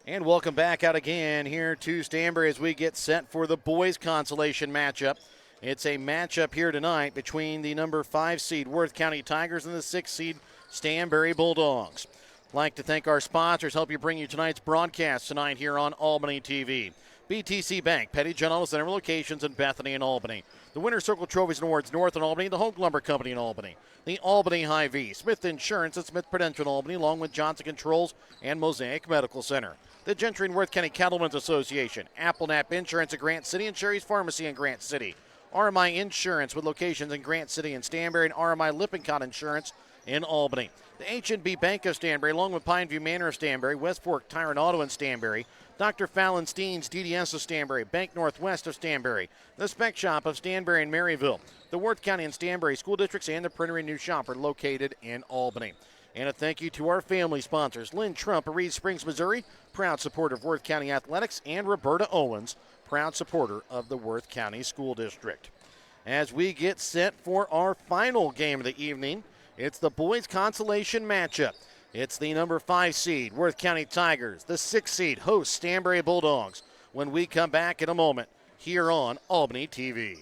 And welcome back out again here to Stanberry as we get set for the boys consolation matchup. It's a matchup here tonight between the number 5 seed Worth County Tigers and the 6 seed Stanberry Bulldogs. I'd like to thank our sponsors, help you bring you tonight's broadcast tonight here on Albany TV. BTC Bank, Petty John Auto Center locations in Bethany and Albany. The Winter Circle Trophies and Awards North in Albany, the Hogue Lumber Company in Albany. The Albany Hy-Vee, Smith Insurance at Smith Prudential in Albany, along with Johnson Controls and Mosaic Medical Center. The Gentry and Worth County Cattlemen's Association, Apple Nap Insurance at Grant City and Sherry's Pharmacy in Grant City. RMI Insurance with locations in Grant City and Stanberry, and RMI Lippincott Insurance in Albany. The H&B Bank of Stanberry, along with Pineview Manor of Stanberry, West Fork Tire and Auto in Stanberry, Dr. Fallon Steen's DDS of Stanberry, Bank Northwest of Stanberry, the Spec Shop of Stanberry and Maryville, the Worth County and Stanberry School Districts, and the Printer and New Shop are located in Albany. And a thank you to our family sponsors, Lynn Trump of Reed Springs, Missouri, proud supporter of Worth County Athletics, and Roberta Owens, proud supporter of the Worth County School District. As we get set for our final game of the evening, it's the boys consolation matchup. It's the number 5 seed, Worth County Tigers, the 6 seed, host Stanberry Bulldogs, when we come back in a moment here on Albany TV.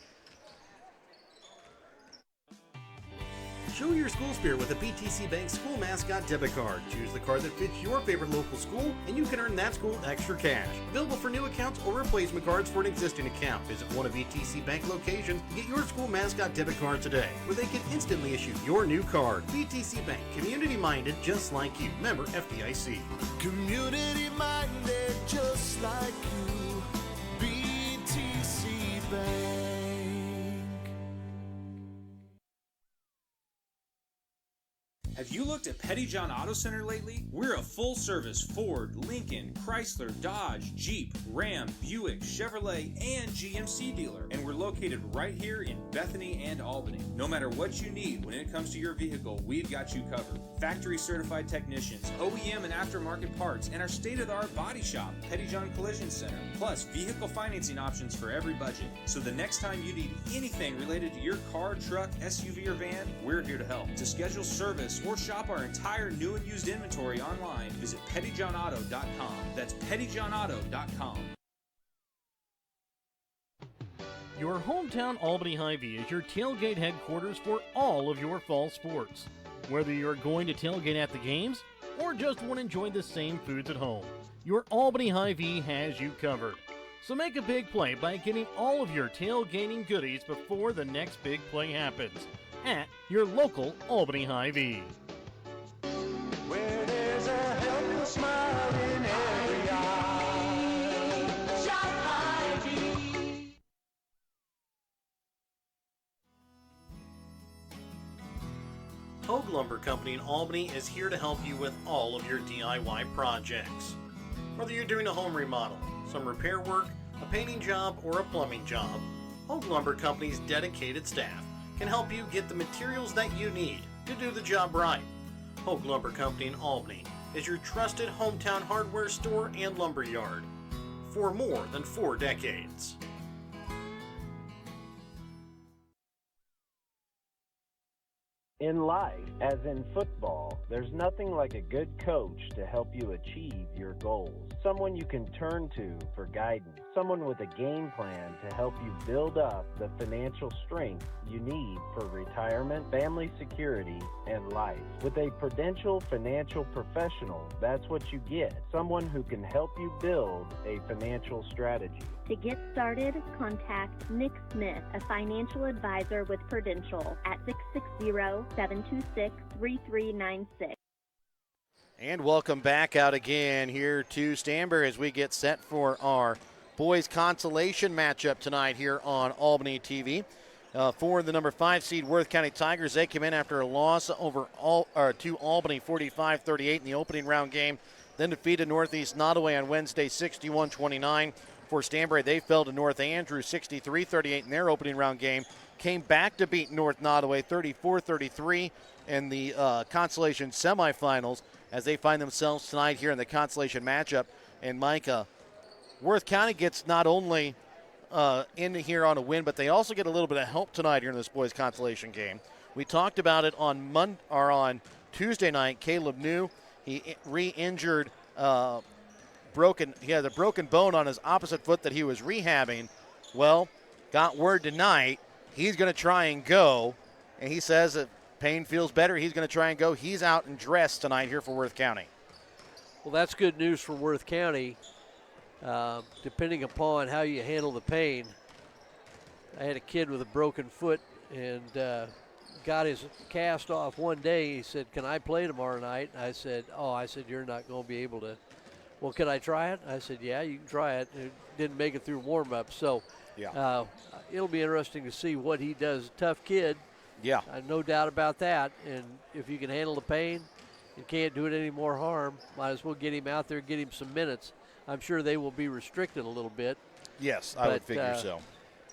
Show your school spirit with a BTC Bank school mascot debit card. Choose the card that fits your favorite local school, and you can earn that school extra cash. Available for new accounts or replacement cards for an existing account. Visit one of BTC Bank locations and get your school mascot debit card today, where they can instantly issue your new card. BTC Bank, community-minded just like you. Member FDIC. Community-minded just like you. BTC Bank. Have you looked at Petty John Auto Center lately? We're a full-service Ford, Lincoln, Chrysler, Dodge, Jeep, Ram, Buick, Chevrolet, and GMC dealer. And we're located right here in Bethany and Albany. No matter what you need when it comes to your vehicle, we've got you covered. Factory-certified technicians, OEM and aftermarket parts, and our state-of-the-art body shop, Petty John Collision Center. Plus, vehicle financing options for every budget. So the next time you need anything related to your car, truck, SUV, or van, we're here to help. To schedule service or shop our entire new and used inventory online, visit pettyjohnauto.com. That's pettyjohnauto.com. Your hometown Albany Hy-Vee is your tailgate headquarters for all of your fall sports. Whether you're going to tailgate at the games or just want to enjoy the same foods at home, your Albany Hy-Vee has you covered. So make a big play by getting all of your tailgating goodies before the next big play happens at your local Albany Hy-Vee. Where there's a helpful smile in every eye. Shop Hy-Vee. Hogue Lumber Company in Albany is here to help you with all of your DIY projects. Whether you're doing a home remodel, some repair work, a painting job, or a plumbing job, Hogue Lumber Company's dedicated staff can help you get the materials that you need to do the job right. Hogue Lumber Company in Albany is your trusted hometown hardware store and lumber yard for more than 4 decades. In life, as in football, there's nothing like a good coach to help you achieve your goals. Someone you can turn to for guidance. Someone with a game plan to help you build up the financial strength you need for retirement, family security, and life. With a Prudential financial professional, that's what you get. Someone who can help you build a financial strategy. To get started, contact Nick Smith, a financial advisor with Prudential at 660-726-3396. And welcome back out again here to Stanberry as we get set for our boys consolation matchup tonight here on Albany TV. For the number 5 seed Worth County Tigers, they came in after a loss over to Albany 45-38 in the opening round game, then defeated Northeast Nottoway on Wednesday 61-29. For Stanberry, they fell to North Andrew 63-38 in their opening round game, came back to beat North Nottoway 34-33 in the consolation semifinals as they find themselves tonight here in the consolation matchup. And Micah, Worth County gets not only in here on a win, but they also get a little bit of help tonight here in this boys consolation game. We talked about it on Tuesday night. Caleb New, he re-injured a broken bone on his opposite foot that he was rehabbing. Well, got word tonight he's going to try and go, and he says that pain feels better. He's going to try and go. He's out and dressed tonight here for Worth County. Well, that's good news for Worth County. Depending upon how you handle the pain, I had a kid with a broken foot and got his cast off one day. He said, "Can I play tomorrow night?" I said, "You're not going to be able to." "Well, can I try it?" I said, "Yeah, you can try it." It didn't make it through warm-up, so it'll be interesting to see what he does. Tough kid. Yeah. No doubt about that. And if you can handle the pain and can't do it any more harm, might as well get him out there, get him some minutes. I'm sure they will be restricted a little bit. Yes, I would figure so.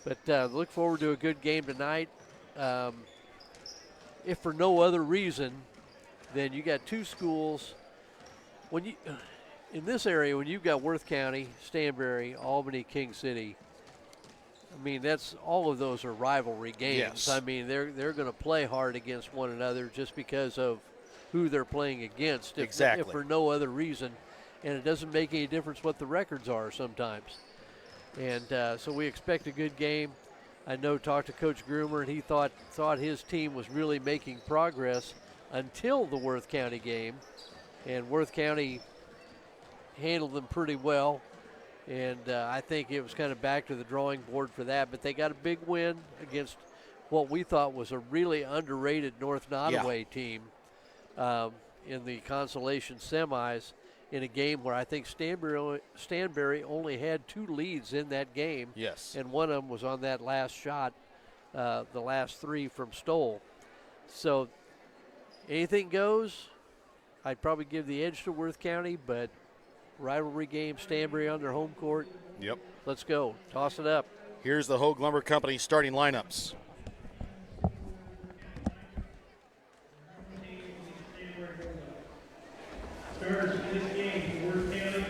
But look forward to a good game tonight. If for no other reason, then you got two schools. When you in this area, when you've got Worth County, Stanberry, Albany, King City, I mean, that's all of those are rivalry games. Yes. I mean, they're going to play hard against one another just because of who they're playing against. Exactly. If for no other reason, and it doesn't make any difference what the records are sometimes. And so we expect a good game. I know talked to Coach Groomer, and he thought his team was really making progress until the Worth County game, and Worth County handled them pretty well. And I think it was kind of back to the drawing board for that. But they got a big win against what we thought was a really underrated North Nottoway team in the Consolation semis in a game where I think Stanberry only had 2 leads in that game. Yes. And one of them was on that last shot, the last 3 from Stoll. So anything goes. I'd probably give the edge to Worth County, but rivalry game, Stanberry on their home court. Yep. Let's go. Toss it up. Here's the Hogue Lumber Company starting lineups. Starters in this game for Worth County,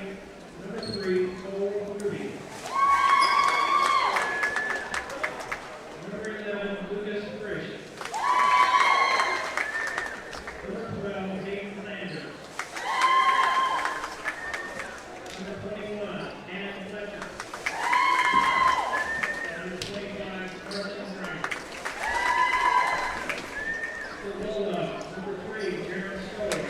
number 3, Cole Ruby. Number 11, Lucas Frisch. Number 12, Hayden Sanders. Number 21, Dan Fletcher. Number 25, Carson Frank. The Bulldogs, number 3, Jared Stoller.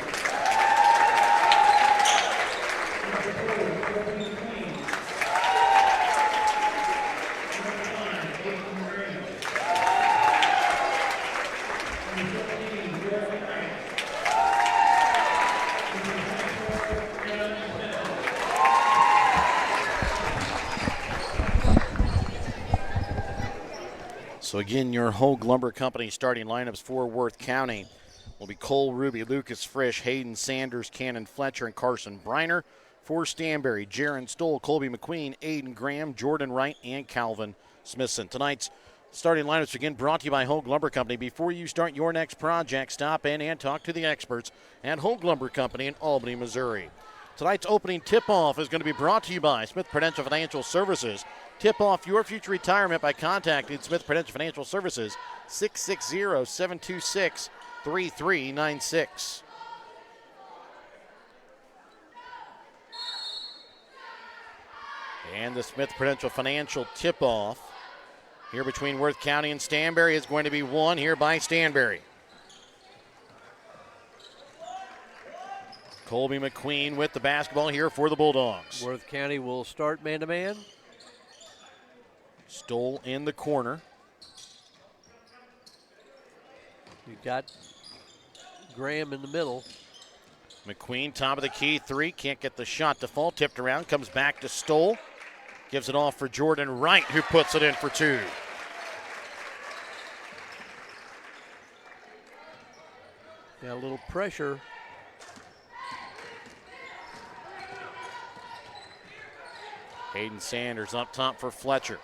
So again, your Hogue Lumber Company starting lineups for Worth County will be Cole Ruby, Lucas Frisch, Hayden Sanders, Cannon Fletcher, and Carson Briner. For Stanberry, Jaron Stoll, Colby McQueen, Aiden Graham, Jordan Wright, and Calvin Smithson. Tonight's starting lineups again brought to you by Hogue Lumber Company. Before you start your next project, stop in and talk to the experts at Hogue Lumber Company in Albany, Missouri. Tonight's opening tip-off is going to be brought to you by Smith Prudential Financial Services. Tip off your future retirement by contacting Smith Prudential Financial Services, 660-726-3396. And the Smith Prudential Financial tip-off here between Worth County and Stanberry is going to be won here by Stanberry. Colby McQueen with the basketball here for the Bulldogs. Worth County will start man-to-man. Stoll in the corner. You've got Graham in the middle. McQueen, top of the key, 3. Can't get the shot to fall. Tipped around, comes back to Stoll. Gives it off for Jordan Wright, who puts it in for 2. Got a little pressure. Hayden Sanders up top for Fletcher.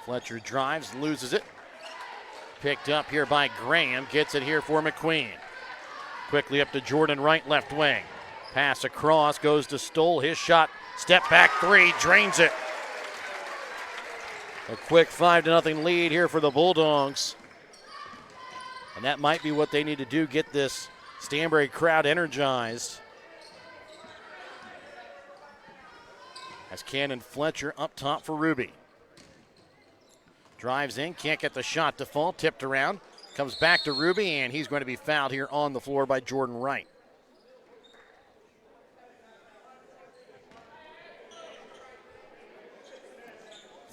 Fletcher drives, loses it. Picked up here by Graham, gets it here for McQueen. Quickly up to Jordan Wright, left wing. Pass across, goes to Stoll. His shot, step back 3, drains it. A quick 5-0 lead here for the Bulldogs. And that might be what they need to do, get this Stanberry crowd energized. As Cannon Fletcher up top for Ruby. Drives in, can't get the shot to fall, tipped around. Comes back to Ruby, and he's going to be fouled here on the floor by Jordan Wright.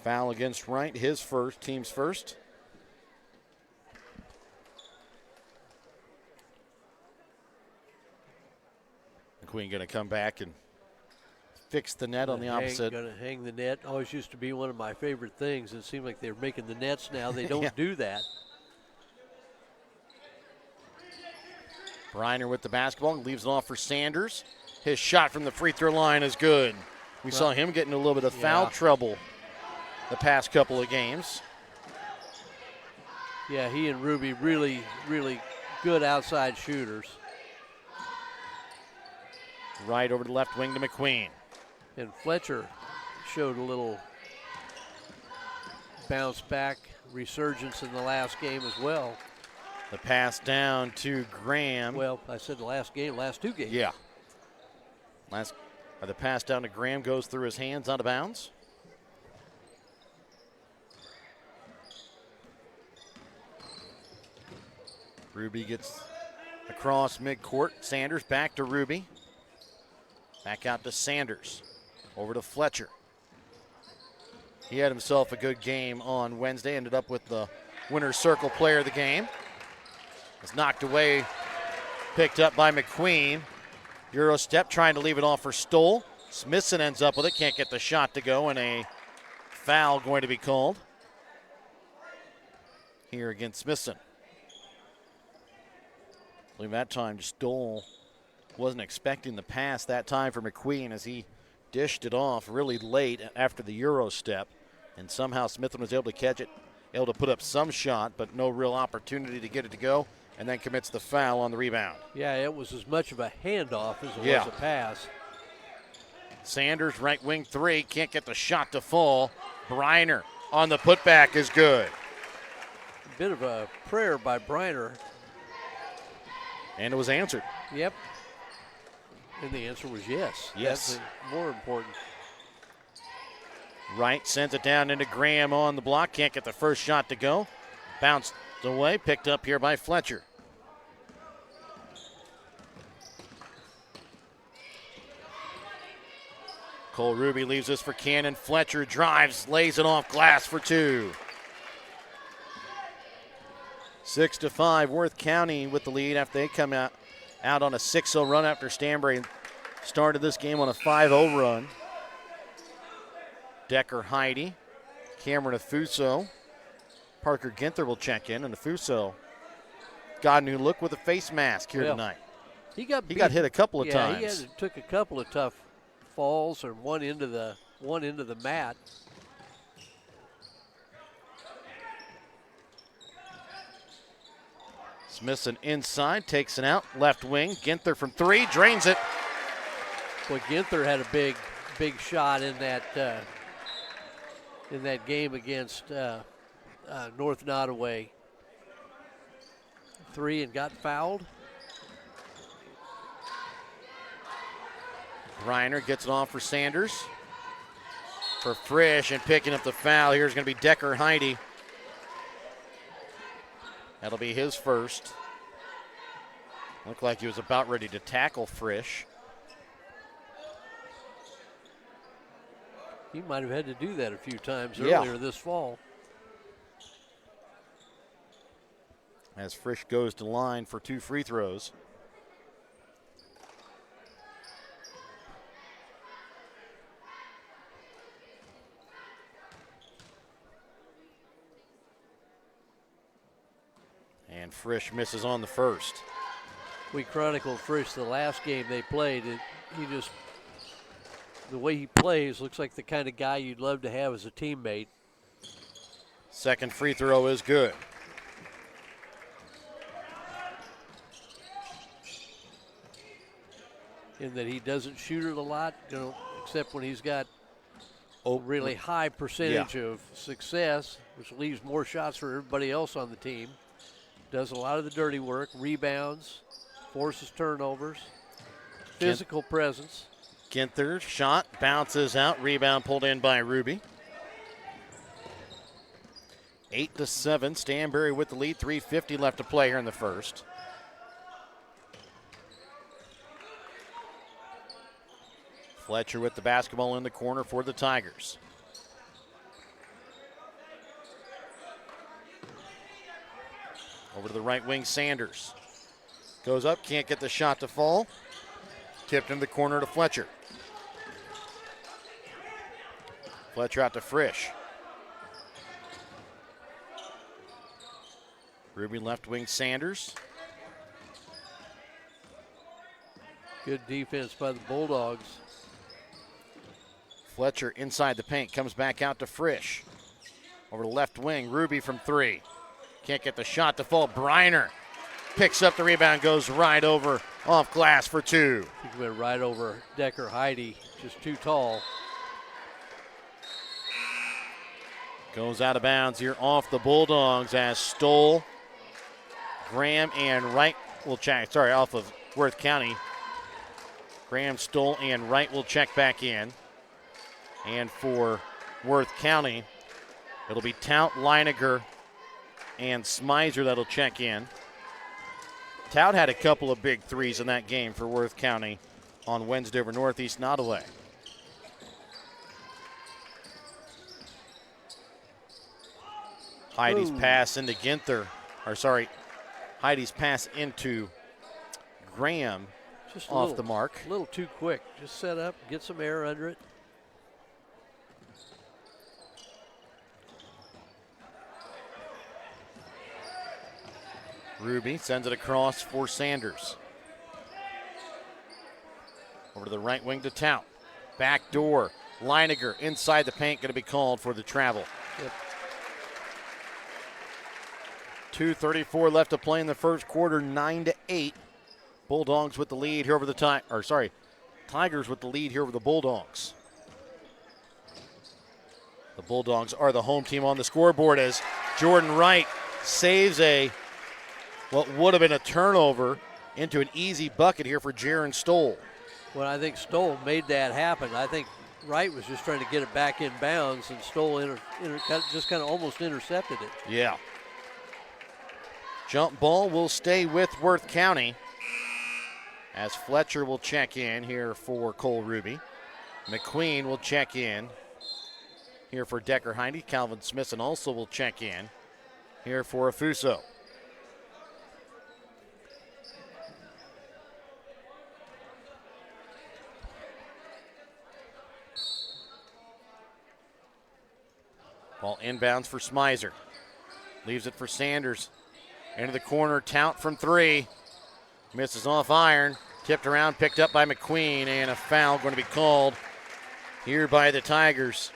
Foul against Wright, his first, team's first. McQueen going to come back and fix the net on the opposite. Going to hang the net. Always used to be one of my favorite things. It seems like they're making the nets now. They don't Yeah. do that. Reiner with the basketball, leaves it off for Sanders. His shot from the free throw line is good. We saw him getting a little bit of foul trouble the past couple of games. Yeah, he and Ruby really, really good outside shooters. Right over the left wing to McQueen. And Fletcher showed a little bounce back resurgence in the last game as well. The pass down to Graham. Well, I said the last game, last two games. Yeah. The pass down to Graham goes through his hands, out of bounds. Ruby gets across midcourt. Sanders back to Ruby. Back out to Sanders. Over to Fletcher. He had himself a good game on Wednesday. Ended up with the winner's circle player of the game. It's knocked away, picked up by McQueen. Euro step trying to leave it off for Stoll. Smithson ends up with it, can't get the shot to go, and a foul going to be called here against Smithson. I believe that time Stoll wasn't expecting the pass that time for McQueen as he dished it off really late after the Euro step, and somehow Smithson was able to catch it, able to put up some shot, but no real opportunity to get it to go, and then commits the foul on the rebound. Yeah, it was as much of a handoff as it was a pass. Sanders, right wing three, can't get the shot to fall. Briner on the putback is good. A bit of a prayer by Briner. And it was answered. Yep. And the answer was yes. Yes. That's more important. Wright sends it down into Graham on the block. Can't get the first shot to go. Bounced away, picked up here by Fletcher. Cole Ruby leaves this for Cannon. Fletcher drives, lays it off glass for two. 6-5, Worth County with the lead after they come out on a 6-0 run after Stanberry started this game on a 5-0 run. Decker Heidi, Cameron Afuso, Parker Ginther will check in, and Afuso got a new look with a face mask here tonight. He got hit a couple of times. Yeah, he took a couple of tough falls or one into the mat. Smithson inside, takes it out, left wing. Ginther from three, drains it. Boy, Ginther had a big shot in that game against North Nottoway. Three and got fouled. Reiner gets it off for Sanders. For Frisch, and picking up the foul here is going to be Decker Heidi. That'll be his first. Looked like he was about ready to tackle Frisch. He might have had to do that a few times earlier this fall. As Frisch goes to line for two free throws. And Frisch misses on the first. We chronicled Frisch the last game they played. The way he plays looks like the kind of guy you'd love to have as a teammate. Second free throw is good. In that he doesn't shoot it a lot, except when he's got a really high percentage of success, which leaves more shots for everybody else on the team. does a lot of the dirty work, rebounds, forces turnovers, physical presence. Ginther shot, bounces out, rebound pulled in by Ruby. 8-7, Stanberry with the lead, 3:50 left to play here in the first. Fletcher with the basketball in the corner for the Tigers. Over to the right wing, Sanders. Goes up, can't get the shot to fall. Tipped in the corner to Fletcher. Fletcher out to Frisch. Ruby left wing, Sanders. Good defense by the Bulldogs. Fletcher inside the paint, comes back out to Frisch. Over to left wing, Ruby from three. Can't get the shot to fall. Briner picks up the rebound, goes right over off glass for two. He went right over Decker Heidi, just too tall. Goes out of bounds here off the Bulldogs as Stoll, Graham, and Wright will check. Sorry, off of Worth County. Graham, Stoll, and Wright will check back in. And for Worth County, it'll be Tout, Leiniger, and Smizer that'll check in. Tout had a couple of big threes in that game for Worth County on Wednesday over Northeast Nottoway. Heidi's pass into Ginther, Heidi's pass into Graham Just off the mark. A little too quick. Just set up, get some air under it. Ruby sends it across for Sanders. Over to the right wing to Tout. Back door, Leiniger inside the paint, going to be called for the travel. Yep. 2:34 left to play in the first quarter, 9-8. Bulldogs with the lead here over the Tigers with the lead here over the Bulldogs. The Bulldogs are the home team on the scoreboard as Jordan Wright saves what would have been a turnover into an easy bucket here for Jaron Stoll. Well, I think Stoll made that happen. I think Wright was just trying to get it back in bounds, and Stoll just kind of almost intercepted it. Yeah. Jump ball will stay with Worth County as Fletcher will check in here for Cole Ruby. McQueen will check in here for Decker Heidi. Calvin Smithson also will check in here for Afuso. Ball inbounds for Smizer. Leaves it for Sanders. Into the corner, Tout from three. Misses off iron. Tipped around, picked up by McQueen, and a foul going to be called here by the Tigers.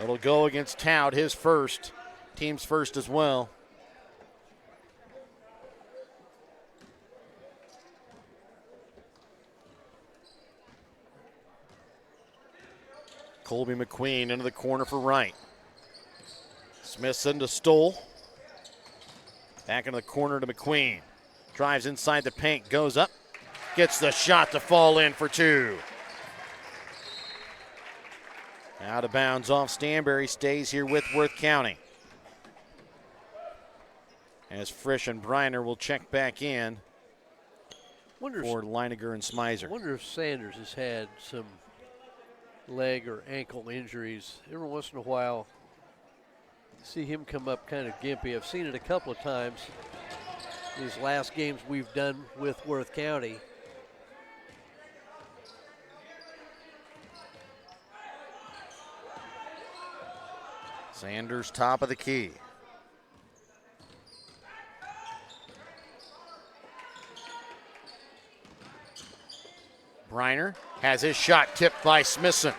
It'll go against Tout, his first, team's first as well. Colby McQueen into the corner for Wright. Smithson to Stoll. Back into the corner to McQueen. Drives inside the paint, goes up. Gets the shot to fall in for two. Out of bounds off Stanberry, stays here with Worth County. As Frisch and Briner will check back in for Leiniger and Smizer. I wonder if Sanders has had some leg or ankle injuries. Every once in a while, see him come up kind of gimpy. I've seen it a couple of times these last games we've done with Worth County. Sanders top of the key. Briner has his shot tipped by Smithson.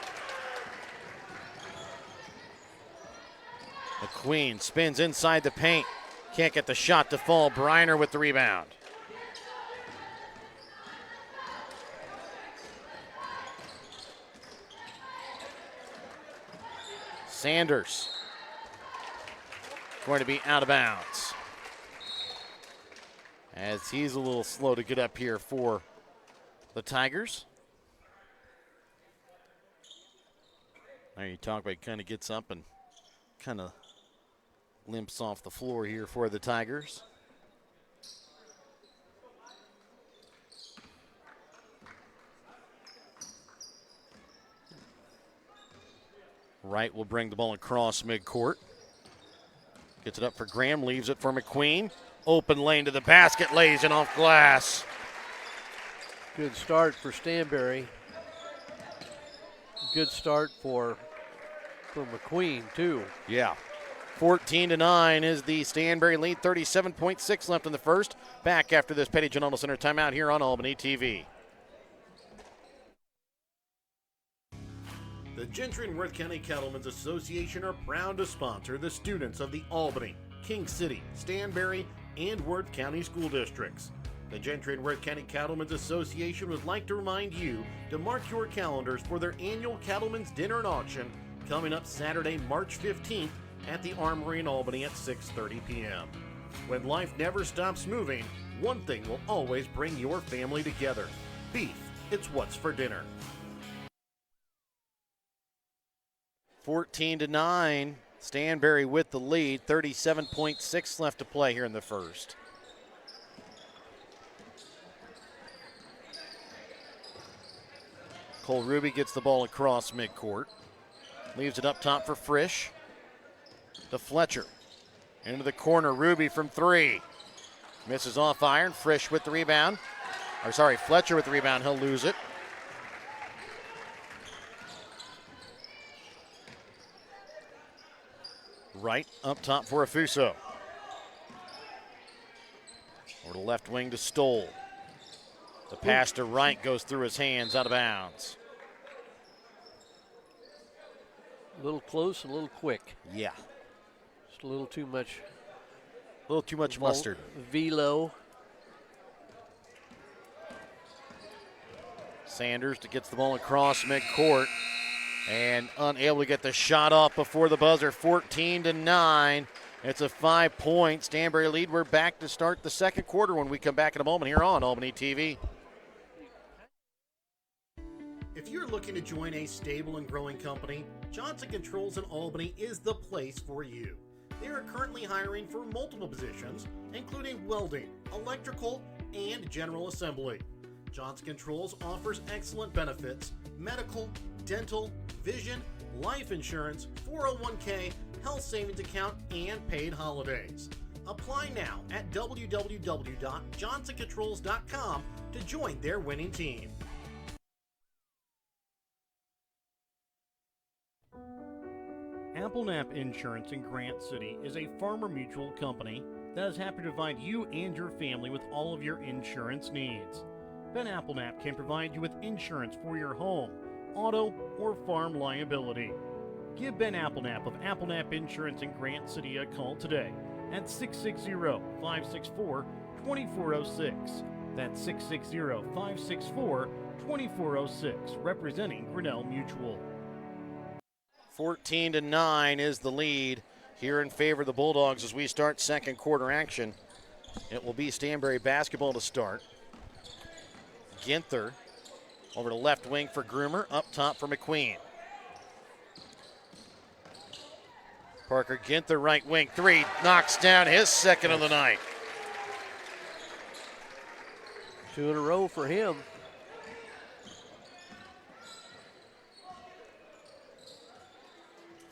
McQueen spins inside the paint. Can't get the shot to fall. Briner with the rebound. Sanders going to be out of bounds. as he's a little slow to get up here for the Tigers. There you talk about, he kind of gets up and kind of limps off the floor here for the Tigers. Wright will bring the ball across midcourt. Gets it up for Graham, leaves it for McQueen. Open lane to the basket, lays it off glass. Good start for Stanberry. Good start for McQueen, too. Yeah. 14-9 is the Stanberry lead. 37.6 left in the first. Back after this Petty John Auto Center timeout here on Albany TV. The Gentry and Worth County Cattlemen's Association are proud to sponsor the students of the Albany, King City, Stanberry, and Worth County school districts. The Gentry and Worth County Cattlemen's Association would like to remind you to mark your calendars for their annual Cattlemen's Dinner and Auction coming up Saturday, March 15th at the Armory in Albany at 6:30 p.m. When life never stops moving, one thing will always bring your family together. Beef, it's what's for dinner. 14-9, Stanberry with the lead. 37.6 left to play here in the first. Cole Ruby gets the ball across midcourt. Leaves it up top for Frisch. To Fletcher. Into the corner, Ruby from three. Misses off iron. Frisch with the rebound. Fletcher with the rebound. He'll lose it. Right up top for Afuso. Over the left wing to Stoll. The pass to Wright goes through his hands, out of bounds. A little close, a little quick. Yeah. Just a little too much. A little too much mustard. Velo. Sanders gets the ball across midcourt and unable to get the shot off before the buzzer. 14-9. It's a 5-point Stanberry lead. We're back to start the second quarter when we come back in a moment here on Albany TV. If you're looking to join a stable and growing company, Johnson Controls in Albany is the place for you. They are currently hiring for multiple positions, including welding, electrical, and general assembly. Johnson Controls offers excellent benefits: medical, dental, vision, life insurance, 401k, health savings account, and paid holidays. Apply now at www.johnsoncontrols.com to join their winning team. Applenap Insurance in Grant City is a Farmer Mutual company that is happy to provide you and your family with all of your insurance needs. Ben Applenap can provide you with insurance for your home, auto, or farm liability. Give Ben Applenap of Applenap Insurance in Grant City a call today at 660-564-2406. That's 660-564-2406, representing Grinnell Mutual. 14-9 is the lead here in favor of the Bulldogs as we start second quarter action. It will be Stanberry basketball to start. Ginther over to left wing for Groomer, up top for McQueen. Parker Ginther, right wing, three, knocks down his second of the night. 2 in a row for him.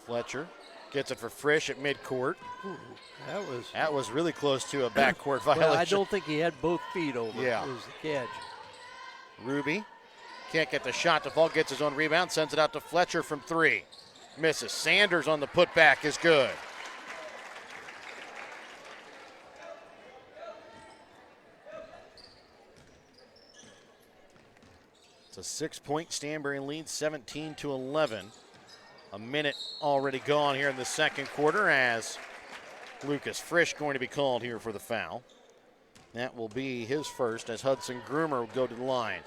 Fletcher gets it for Frisch at midcourt. Ooh, That was really close to a backcourt violation. well, I don't think he had both feet over. Yeah. It was the catch. Ruby can't get the shot to fall, gets his own rebound, sends it out to Fletcher from three. Misses. Sanders on the putback is good. It's a 6-point Stanberry lead, 17-11. A minute already gone here in the second quarter as Lucas Frisch going to be called here for the foul. That will be his first as Hudson Groomer will go to the line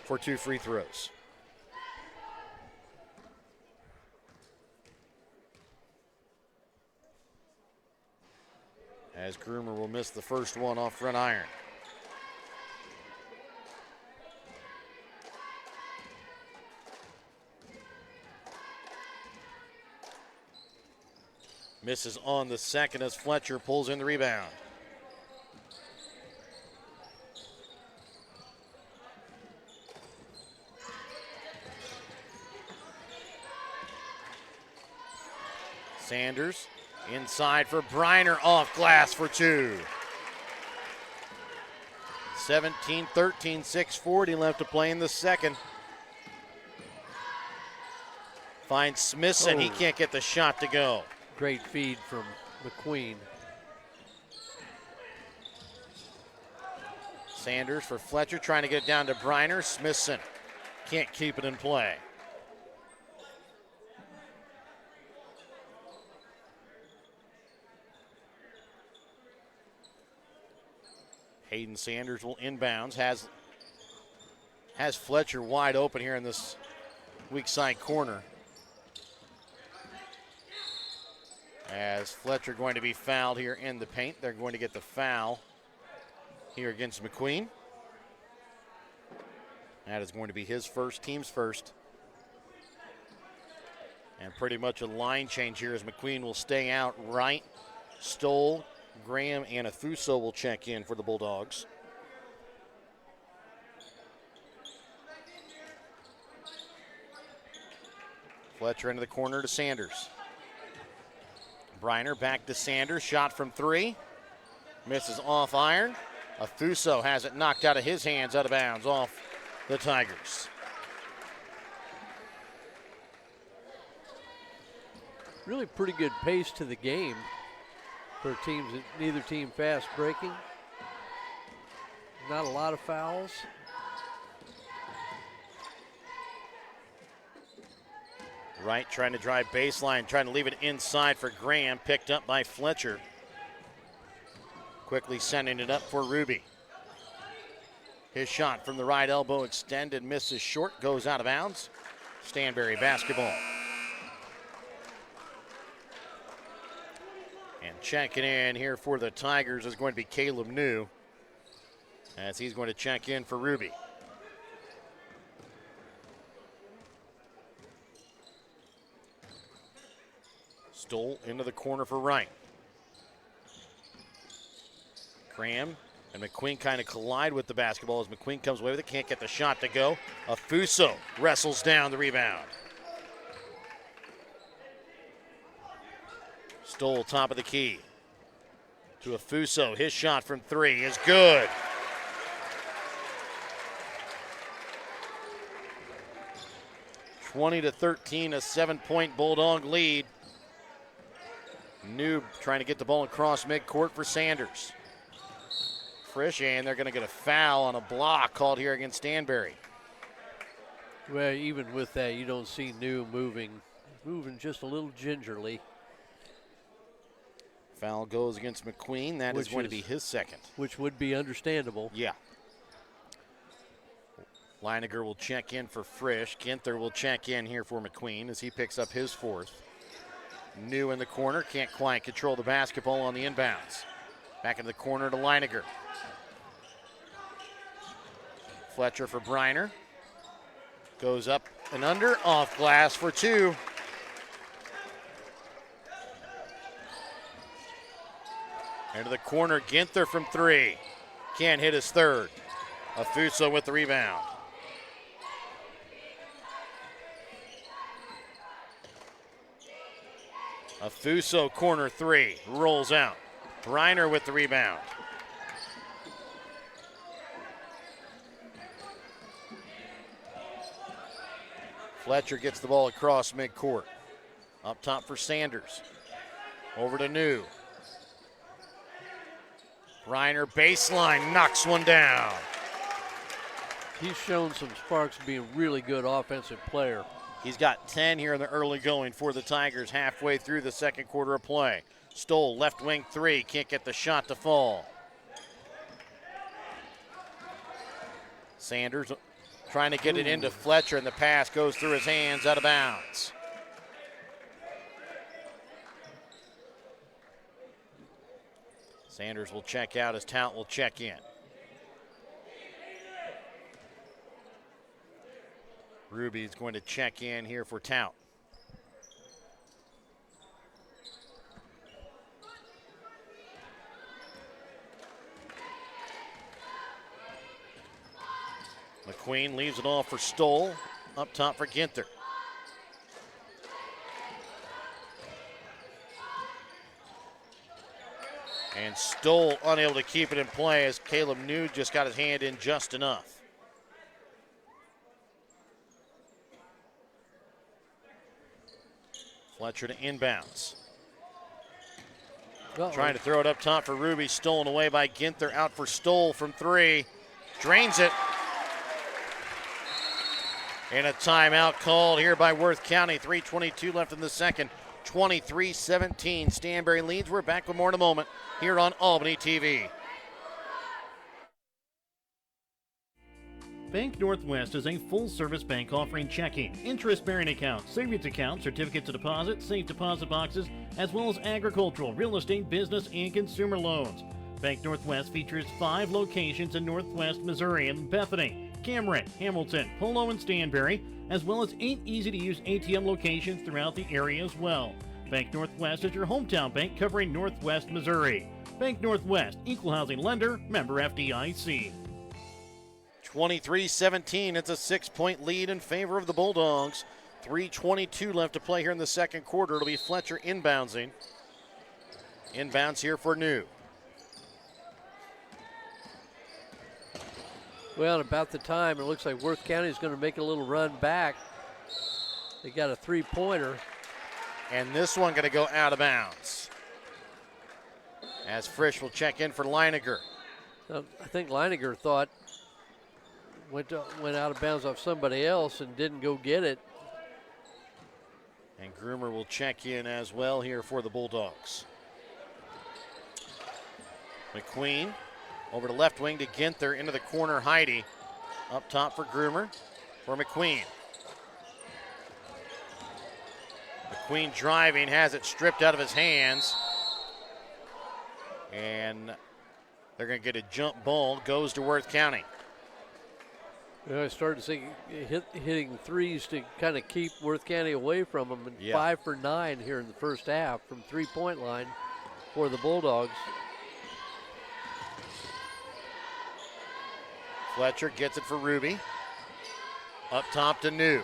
for 2 free throws. As Groomer will miss the first one off front iron. Misses on the second as Fletcher pulls in the rebound. Sanders inside for Briner, off glass for two. 17-13, 6:40 left to play in the second. Finds Smithson, he can't get the shot to go. Great feed from McQueen. Sanders for Fletcher, trying to get it down to Briner. Smithson can't keep it in play. Hayden Sanders will inbounds, has Fletcher wide open here in this weak side corner. As Fletcher going to be fouled here in the paint. They're going to get the foul here against McQueen. That is going to be his first, team's first. And pretty much a line change here as McQueen will stay out. Wright, Stoll, Graham, and Afuso will check in for the Bulldogs. Fletcher into the corner to Sanders. Briner back to Sanders, shot from three. Misses off iron. Afuso has it knocked out of his hands, out of bounds, off the Tigers. Really pretty good pace to the game for teams, neither team fast breaking. Not a lot of fouls. Wright trying to drive baseline, trying to leave it inside for Graham, picked up by Fletcher. Quickly sending it up for Ruby. His shot from the right elbow extended, misses short, goes out of bounds. Stanberry basketball. And checking in here for the Tigers is going to be Caleb New, as he's going to check in for Ruby. Stoll into the corner for Wright. Graham and McQueen kind of collide with the basketball as McQueen comes away with it, can't get the shot to go. Afuso wrestles down the rebound. Stoll top of the key to Afuso. His shot from three is good. (20-13), a 7-point Bulldog lead. Noob trying to get the ball across midcourt for Sanders. Frisch, and they're going to get a foul on a block called here against Stanberry. Well, even with that, you don't see New moving just a little gingerly. Foul goes against McQueen. That is going to be his second. Which would be understandable. Yeah. Leininger will check in for Frisch. Ginther will check in here for McQueen as he picks up his fourth. New in the corner, can't quite control the basketball on the inbounds. Back in the corner to Leininger. Fletcher for Briner. Goes up and under, off glass for two. Into the corner, Ginther from three. Can't hit his third. Afuso with the rebound. Afuso, corner three, rolls out. Briner with the rebound. Fletcher gets the ball across midcourt. Up top for Sanders. Over to New. Briner baseline, knocks one down. He's shown some sparks of being a really good offensive player. He's got 10 here in the early going for the Tigers halfway through the second quarter of play. Stoll, left wing three, can't get the shot to fall. Sanders trying to get it into Fletcher, and the pass goes through his hands, out of bounds. Sanders will check out as Tout will check in. Ruby is going to check in here for Tout. McQueen leaves it off for Stoll. Up top for Ginther. And Stoll unable to keep it in play as Caleb New just got his hand in just enough. Fletcher to inbounds. Trying to throw it up top for Ruby. Stolen away by Ginther. Out for Stoll from 3. Drains it. And a timeout called here by Worth County. 3:22 left in the second. 23-17. Stanberry leads. We're back with more in a moment here on Albany TV. Bank Northwest is a full-service bank offering checking, interest-bearing accounts, savings accounts, certificates of deposit, safe deposit boxes, as well as agricultural, real estate, business, and consumer loans. Bank Northwest features 5 locations in Northwest Missouri in Bethany, Cameron, Hamilton, Polo, and Stanberry, as well as 8 easy-to-use ATM locations throughout the area as well. Bank Northwest is your hometown bank covering Northwest Missouri. Bank Northwest, equal housing lender, member FDIC. 23-17, it's a 6-point lead in favor of the Bulldogs. 3:22 left to play here in the second quarter. It'll be Fletcher inbounding. Inbounds here for New. Well, at about the time, it looks like Worth County is going to make a little run back. They got a 3-pointer. And this one going to go out of bounds. As Frisch will check in for Leininger. I think Leininger thought went out of bounds off somebody else and didn't go get it. And Groomer will check in as well here for the Bulldogs. McQueen over to left wing to Ginther, into the corner Heidi. Up top for Groomer for McQueen. McQueen driving, has it stripped out of his hands. And they're going to get a jump ball, goes to Worth County. I started to think hitting threes to kind of keep Worth County away from them. And 5 for 9 here in the first half from 3-point line for the Bulldogs. Fletcher gets it for Ruby. Up top to New.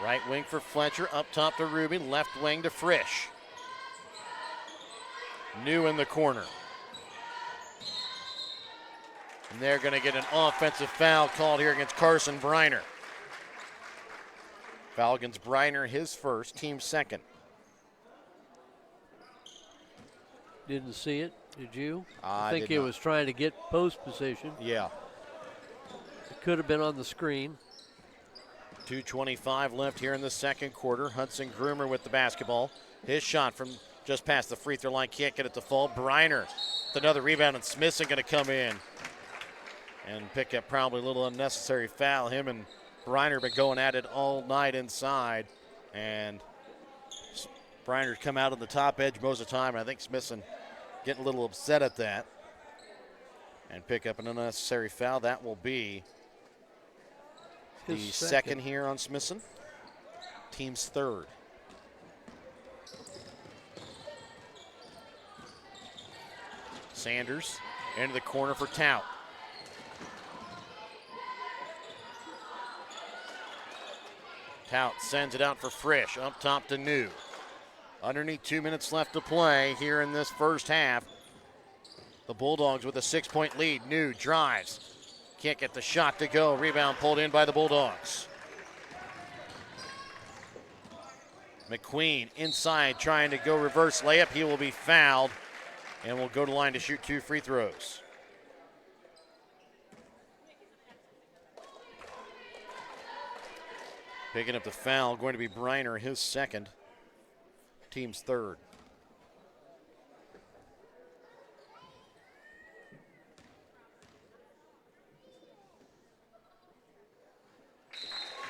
Right wing for Fletcher, up top to Ruby, left wing to Frisch. New in the corner. And they're going to get an offensive foul called here against Carson Briner. Foul against Briner, his first, team second. Didn't see it, did you? I think he was trying to get post position. Yeah. It could have been on the screen. 2:25 left here in the second quarter. Hudson Groomer with the basketball. His shot from just past the free throw line, can't get it to fall. Briner with another rebound, and Smithson going to come in and pick up probably a little unnecessary foul. Him and Briner been going at it all night inside, and Briner's come out on the top edge most of the time. I think Smithson getting a little upset at that and pick up an unnecessary foul. That will be the second here on Smithson. Team's third. Sanders into the corner for Tout. Tout sends it out for Frisch, up top to New. Underneath 2 minutes left to play here in this first half. The Bulldogs with a 6-point lead. New drives. Can't get the shot to go. Rebound pulled in by the Bulldogs. McQueen inside trying to go reverse layup. He will be fouled and will go to line to shoot 2 free throws. Picking up the foul, going to be Briner, his second. Team's third.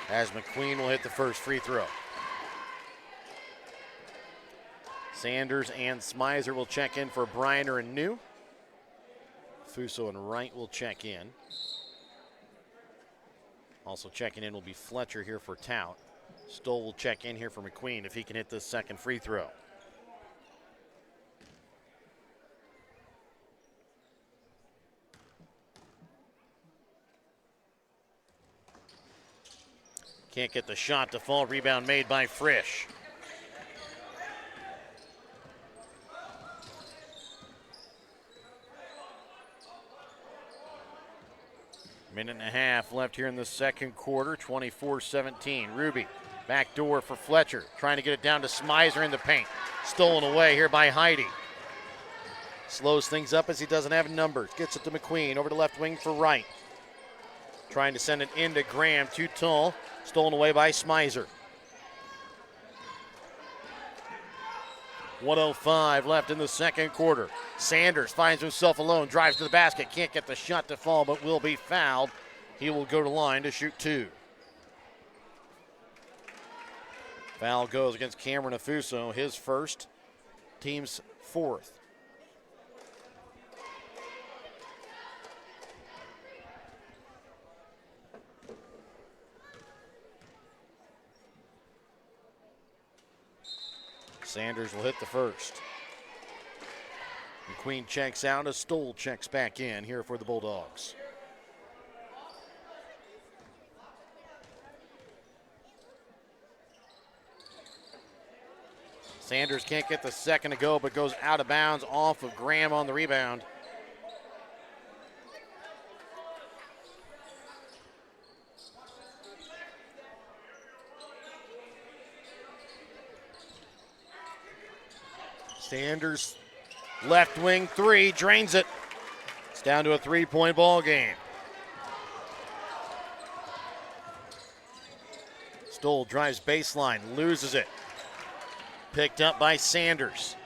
As McQueen will hit the first free throw. Sanders and Smizer will check in for Briner and New. Fuso and Wright will check in. Also checking in will be Fletcher here for Tout. Stoll will check in here for McQueen if he can hit this second free throw. Can't get the shot to fall. Rebound made by Frisch. Minute and a half left here in the second quarter, 24-17. Ruby, back door for Fletcher, trying to get it down to Smizer in the paint. Stolen away here by Heidi. Slows things up as he doesn't have numbers. Gets it to McQueen, over to left wing for Wright. Trying to send it into Graham, too tall. Stolen away by Smizer. 1:05 left in the second quarter. Sanders finds himself alone, drives to the basket, can't get the shot to fall, but will be fouled. He will go to line to shoot two. Foul goes against Cameron Afuso, his first, team's fourth. Sanders will hit the first. McQueen checks out as Stoll checks back in here for the Bulldogs. Sanders can't get the second to go, but goes out of bounds off of Graham on the rebound. Sanders, left wing three, drains it. It's down to a 3-point ball game. Stoll drives baseline, loses it. Picked up by Sanders.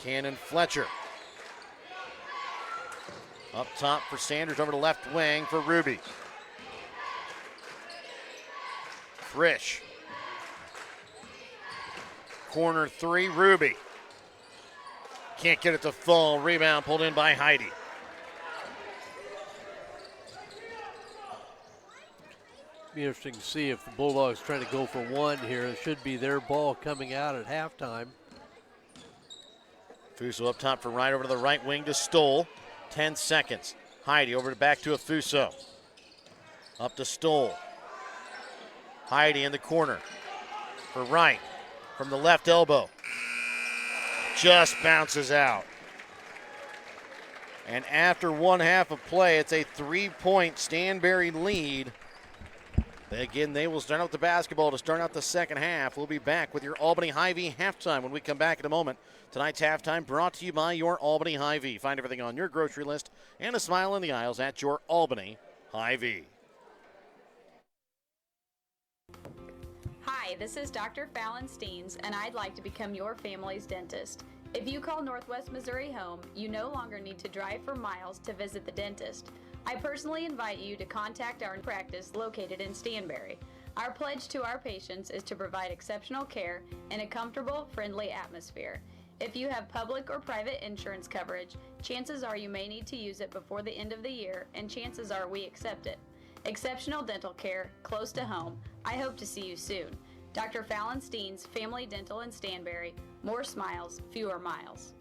Cannon Fletcher. Up top for Sanders, over to left wing for Ruby. Frisch. Corner three, Ruby. Can't get it to fall. Rebound pulled in by Heidi. Be interesting to see if the Bulldogs trying to go for one here. It should be their ball coming out at halftime. Fuso up top for Wright, over to the right wing to Stoll. 10 seconds. Heidi over to back to Afuso. Up to Stoll. Heidi in the corner for Wright. From the left elbow. Just bounces out. And after one half of play, it's a 3-point Stanberry lead. Again, they will start out the basketball to start out the second half. We'll be back with your Albany Hy-Vee halftime when we come back in a moment. Tonight's halftime brought to you by your Albany Hy-Vee. Find everything on your grocery list and a smile in the aisles at your Albany Hy-Vee. Hi, this is Dr. Fallon Steens, and I'd like to become your family's dentist. If you call Northwest Missouri home, you no longer need to drive for miles to visit the dentist. I personally invite you to contact our practice located in Stanberry. Our pledge to our patients is to provide exceptional care in a comfortable, friendly atmosphere. If you have public or private insurance coverage, chances are you may need to use it before the end of the year, and chances are we accept it. Exceptional dental care, close to home. I hope to see you soon. Dr. Fallon Steens, Family Dental in Stanberry. More smiles, fewer miles.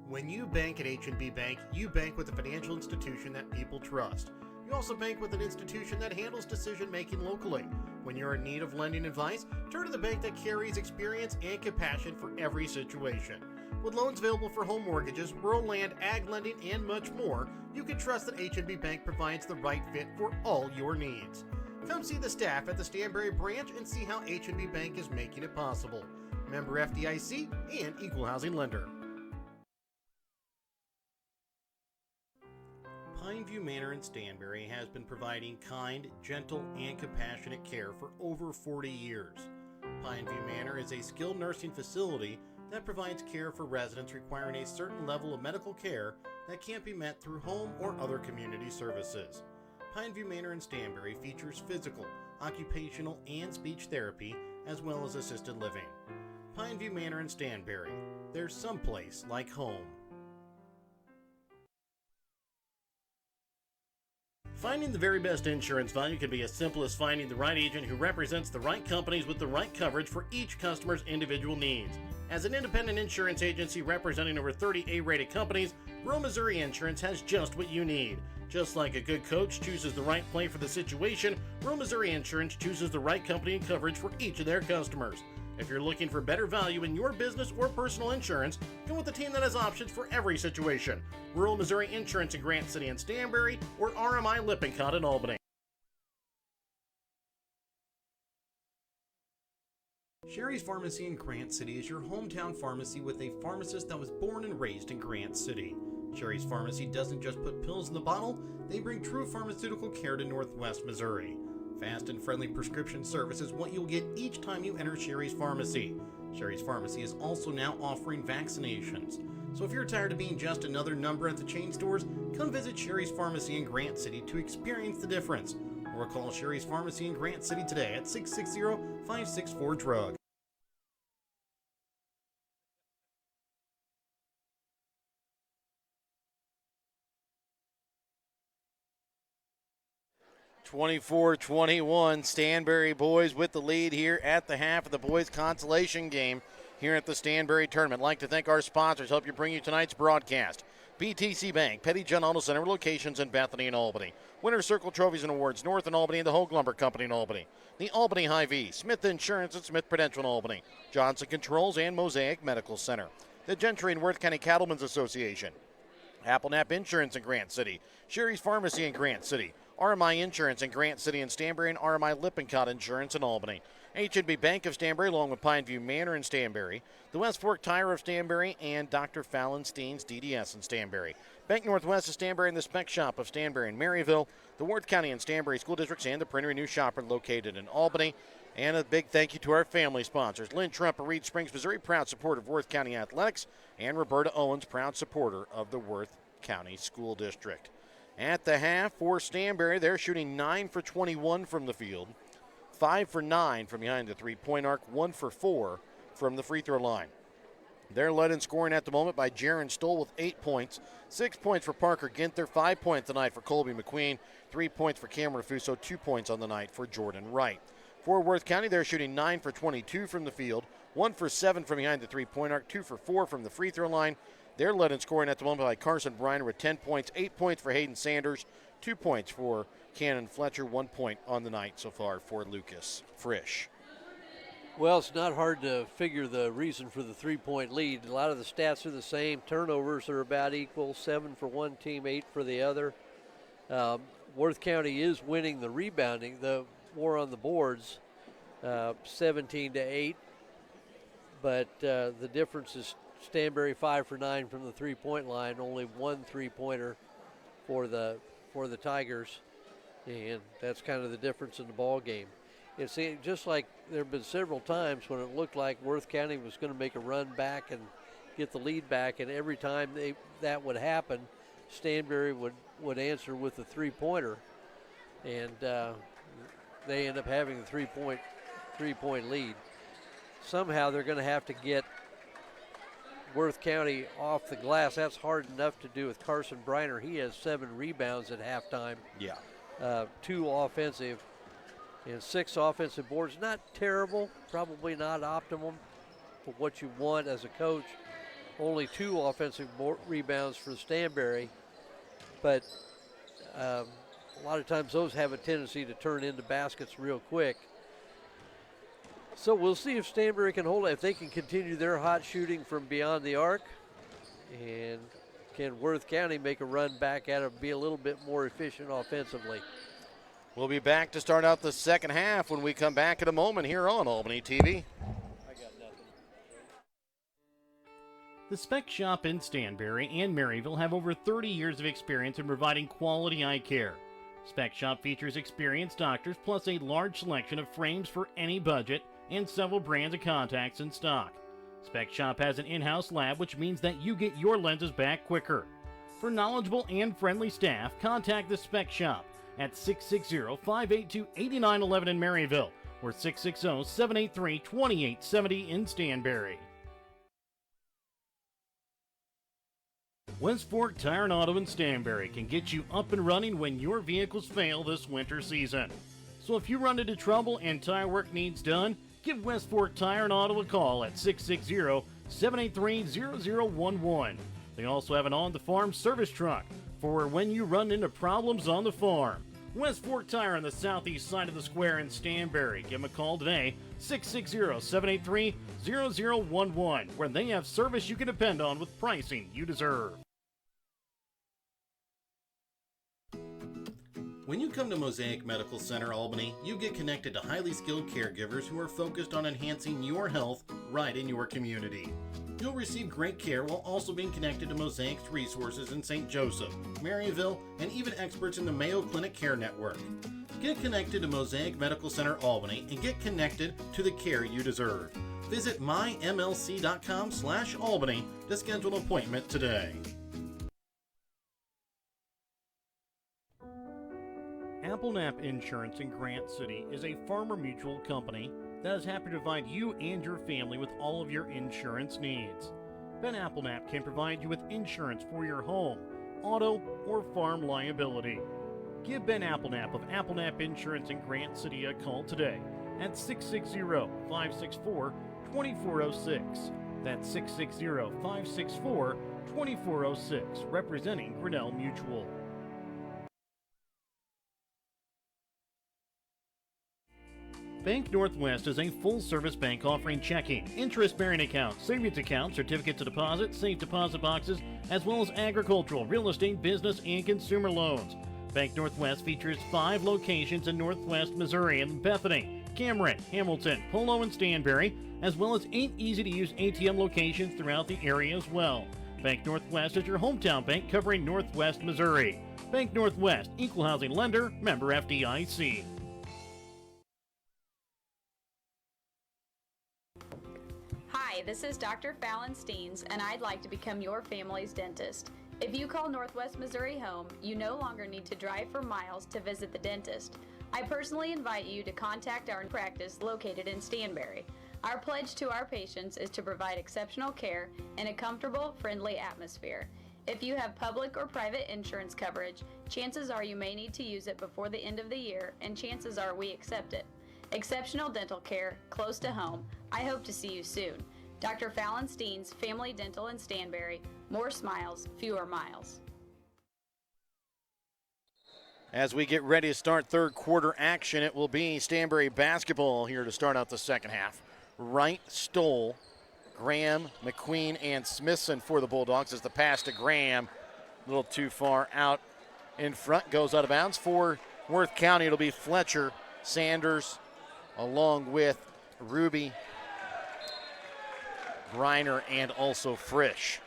When you bank at H&B Bank, you bank with a financial institution that people trust. You also bank with an institution that handles decision-making locally. When you're in need of lending advice, turn to the bank that carries experience and compassion for every situation. With loans available for home mortgages, rural land, ag lending, and much more, you can trust that H&B Bank provides the right fit for all your needs. Come see the staff at the Stanberry branch and see how H&B Bank is making it possible. Member FDIC and equal housing lender. Pineview Manor in Stanberry has been providing kind, gentle, and compassionate care for over 40 years. Pineview Manor is a skilled nursing facility that provides care for residents requiring a certain level of medical care that can't be met through home or other community services. Pineview Manor in Stanberry features physical, occupational, and speech therapy, as well as assisted living. Pineview Manor in Stanberry. There's someplace like home. Finding the very best insurance value can be as simple as finding the right agent who represents the right companies with the right coverage for each customer's individual needs. As an independent insurance agency representing over 30 A-rated companies, Rural Missouri Insurance has just what you need. Just like a good coach chooses the right play for the situation, Rural Missouri Insurance chooses the right company and coverage for each of their customers. If you're looking for better value in your business or personal insurance, go with the team that has options for every situation. Rural Missouri Insurance in Grant City and Stanberry, or RMI Lippincott in Albany. Sherry's Pharmacy in Grant City is your hometown pharmacy with a pharmacist that was born and raised in Grant City. Sherry's Pharmacy doesn't just put pills in the bottle, they bring true pharmaceutical care to Northwest Missouri. Fast and friendly prescription service is what you'll get each time you enter Sherry's Pharmacy. Sherry's Pharmacy is also now offering vaccinations. So if you're tired of being just another number at the chain stores, come visit Sherry's Pharmacy in Grant City to experience the difference. Or call Sherry's Pharmacy in Grant City today at 660-564-DRUG. (24-21). Stanberry boys with the lead here at the half of the boys consolation game here at the Stanberry tournament. I'd like to thank our sponsors, help you bring you tonight's broadcast. BTC Bank, Petty John Auto Center, locations in Bethany and Albany. Winter Circle Trophies and Awards, North in Albany, and the Hogue Lumber Company in Albany. The Albany Hy-Vee, Smith Insurance and Smith Prudential in Albany. Johnson Controls and Mosaic Medical Center. The Gentry and Worth County Cattlemen's Association. Applenap Insurance in Grant City. Sherry's Pharmacy in Grant City. RMI Insurance in Grant City and Stanberry, and RMI Lippincott Insurance in Albany. H&B Bank of Stanberry, along with Pineview Manor in Stanberry. The West Fork Tire of Stanberry, and Dr. Fallon Steen's DDS in Stanberry. Bank Northwest of Stanberry and the Spec Shop of Stanberry and Maryville. The Worth County and Stanberry School Districts, and the Printer New Shopper located in Albany. And a big thank you to our family sponsors. Lynn Trump of Reed Springs, Missouri, proud supporter of Worth County Athletics. And Roberta Owens, proud supporter of the Worth County School District. At the half for Stanberry, they're shooting 9 for 21 from the field, 5 for 9 from behind the three-point arc, 1 for 4 from the free throw line. They're led in scoring at the moment by Jaron Stoll with 8 points, 6 points for Parker Ginther, 5 points tonight for Colby McQueen, 3 points for Cameron Fuso, 2 points on the night for Jordan Wright. For Worth County, they're shooting 9 for 22 from the field, 1 for 7 from behind the three-point arc, 2 for 4 from the free throw line. They're led in scoring at the moment by Carson Briner with 10 points, 8 points for Hayden Sanders, 2 points for Cannon Fletcher, 1 point on the night so far for Lucas Frisch. Well, it's not hard to figure the reason for the three-point lead. A lot of the stats are the same. Turnovers are about equal, 7 for one team, 8 for the other. Worth County is winning the rebounding, the war on the boards, 17-8. But the difference is Stanberry 5 for 9 from the three-point line, only 1 three-pointer for the Tigers, and that's kind of the difference in the ball game. It's just like there have been several times when it looked like Worth County was going to make a run back and get the lead back, and every time that would happen, Stanberry would answer with a three-pointer, and they end up having the three-point lead. Somehow they're going to have to get Worth County off the glass. That's hard enough to do with Carson Briner. He has 7 rebounds at halftime. Yeah. 2 offensive and 6 offensive boards. Not terrible, probably not optimum for what you want as a coach. Only 2 offensive rebounds for Stanberry, but a lot of times those have a tendency to turn into baskets real quick. So we'll see if Stanberry can hold it, if they can continue their hot shooting from beyond the arc, and can Worth County make a run back at it, be a little bit more efficient offensively. We'll be back to start out the second half when we come back in a moment here on Albany TV. I got nothing. The Spec Shop in Stanberry and Maryville have over 30 years of experience in providing quality eye care. Spec Shop features experienced doctors plus a large selection of frames for any budget and several brands of contacts in stock. Spec Shop has an in-house lab, which means that you get your lenses back quicker. For knowledgeable and friendly staff, contact the Spec Shop at 660-582-8911 in Maryville or 660-783-2870 in Stanberry. West Fork Tire and Auto in Stanberry can get you up and running when your vehicles fail this winter season. So if you run into trouble and tire work needs done, give West Fork Tire and Auto a call at 660-783-0011. They also have an on-the-farm service truck, for when you run into problems on the farm. West Fork Tire on the southeast side of the square in Stanberry. Give them a call today, 660-783-0011, where they have service you can depend on with pricing you deserve. When you come to Mosaic Medical Center Albany, you get connected to highly skilled caregivers who are focused on enhancing your health right in your community. You'll receive great care while also being connected to Mosaic's resources in St. Joseph, Maryville, and even experts in the Mayo Clinic Care Network. Get connected to Mosaic Medical Center Albany and get connected to the care you deserve. Visit mymlc.com/Albany to schedule an appointment today. Applenap Insurance in Grant City is a Farmer Mutual company that is happy to provide you and your family with all of your insurance needs. Ben Applenap can provide you with insurance for your home, auto, or farm liability. Give Ben Applenap of Applenap Insurance in Grant City a call today at 660-564-2406. That's 660-564-2406, representing Grinnell Mutual. Bank Northwest is a full-service bank offering checking, interest-bearing accounts, savings accounts, certificates of deposit, safe deposit boxes, as well as agricultural, real estate, business, and consumer loans. Bank Northwest features 5 locations in Northwest Missouri in Bethany, Cameron, Hamilton, Polo, and Stanberry, as well as 8 easy-to-use ATM locations throughout the area as well. Bank Northwest is your hometown bank covering Northwest Missouri. Bank Northwest, equal housing lender, member FDIC. Hi, this is Dr. Fallon Steens, and I'd like to become your family's dentist. If you call Northwest Missouri home, you no longer need to drive for miles to visit the dentist. I personally invite you to contact our practice located in Stanberry. Our pledge to our patients is to provide exceptional care in a comfortable, friendly atmosphere. If you have public or private insurance coverage, chances are you may need to use it before the end of the year, and chances are we accept it. Exceptional dental care, close to home. I hope to see you soon. Dr. Fallon Steens, Family Dental in Stanberry. More smiles, fewer miles. As we get ready to start third quarter action, it will be Stanberry basketball here to start out the second half. Wright, Stoll, Graham, McQueen, and Smithson for the Bulldogs as the pass to Graham. A little too far out in front, goes out of bounds. For Worth County, it'll be Fletcher, Sanders, along with Ruby, Briner, and also Frisch.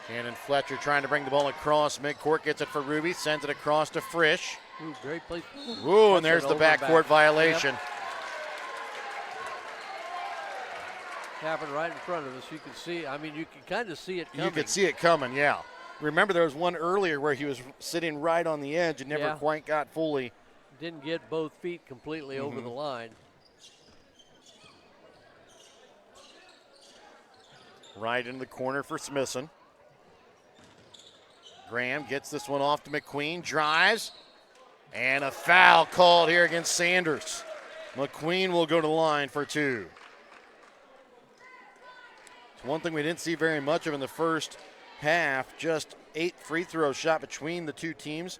Shannon Fletcher trying to bring the ball across midcourt, gets it for Ruby, sends it across to Frisch. Ooh, great play. Ooh, and there's the backcourt violation. Yep. Happened right in front of us. You can see, I mean, you can kind of see it coming. You could see it coming, yeah. Remember, there was one earlier where he was sitting right on the edge and never quite got fully. Didn't get both feet completely over the line. Right into the corner for Smithson. Graham gets this one off to McQueen, drives, and a foul called here against Sanders. McQueen will go to the line for 2. It's one thing we didn't see very much of in the first half, just 8 free throws shot between the two teams.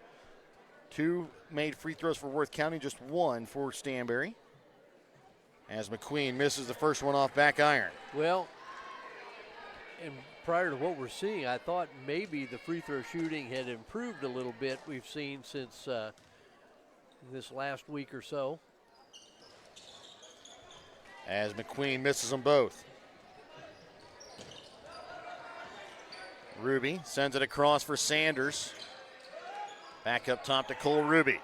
2 made free throws for Worth County, just 1 for Stanberry. As McQueen misses the first one off back iron. Well, and prior to what we're seeing, I thought maybe the free throw shooting had improved a little bit. We've seen since this last week or so. As McQueen misses them both. Ruby sends it across for Sanders. Back up top to Cole Ruby.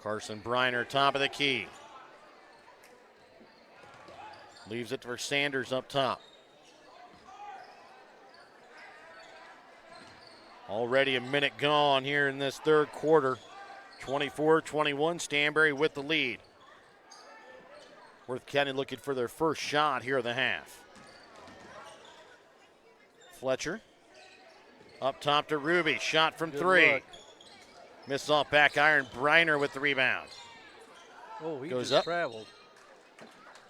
Carson Briner, top of the key. Leaves it for Sanders up top. Already a minute gone here in this third quarter. 24-21, Stanberry with the lead. Worth County looking for their first shot here in the half. Fletcher. Up top to Ruby. Shot from Good three. look. Misses off back iron. Briner with the rebound. Oh, he Goes just up. traveled.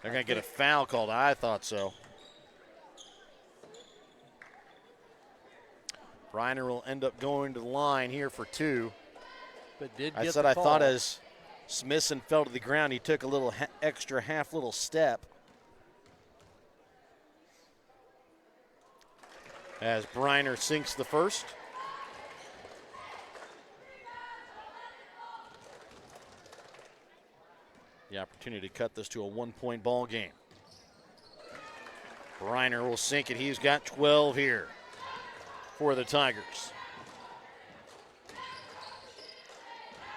They're going to get a foul called. I thought so. Briner will end up going to the line here for two. But did I get said the I call. thought as Smithson fell to the ground, he took a little extra half little step. As Briner sinks the first. The opportunity to cut this to a 1-point ball game. Briner will sink it. He's got 12 here for the Tigers.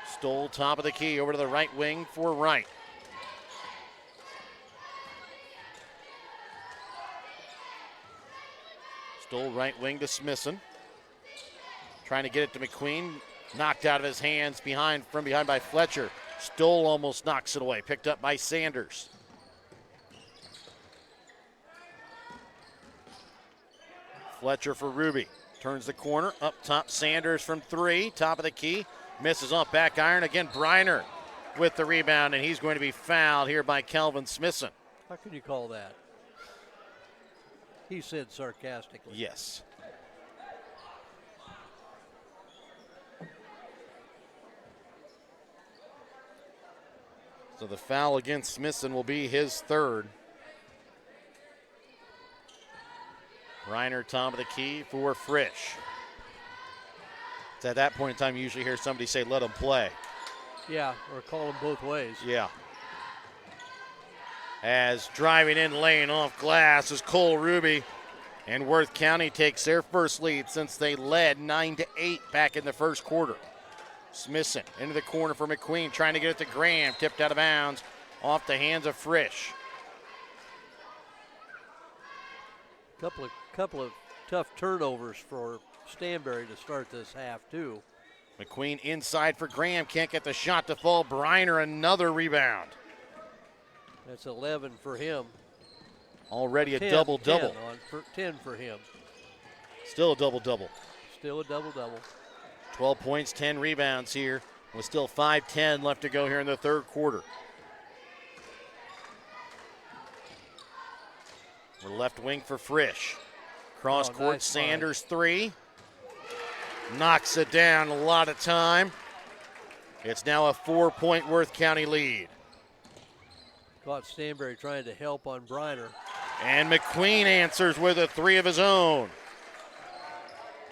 Stoll top of the key over to the right wing for Wright. Stoll right wing to Smithson. Trying to get it to McQueen. Knocked out of his hands from behind by Fletcher. Stoll almost knocks it away. Picked up by Sanders. Fletcher for Ruby. Turns the corner. Up top, Sanders from three. Top of the key. Misses off back iron. Again, Briner with the rebound, and he's going to be fouled here by Calvin Smithson. How can you call that? He said sarcastically. Yes. So the foul against Smithson will be his third. Reiner, top of the key for Frisch. It's at that point in time you usually hear somebody say, let him play. Yeah, or call them both ways. Yeah. As driving in, laying off glass is Cole Ruby. And Worth County takes their first lead since they led 9-8 back in the first quarter. Smithson into the corner for McQueen, trying to get it to Graham. Tipped out of bounds off the hands of Frisch. Couple of tough turnovers for Stanberry to start this half, too. McQueen inside for Graham. Can't get the shot to fall. Briner, another rebound. That's 11 for him. Already a 10, double-double. 10 for him. Still a double-double. Still a double-double. 12 points, 10 rebounds here. With still 5:10 left to go here in the third quarter. We're left wing for Frisch. Cross court, nice Sanders three. Knocks it down, a lot of time. It's now a 4-point Worth County lead. Caught Stanberry trying to help on Briner. And McQueen answers with a three of his own.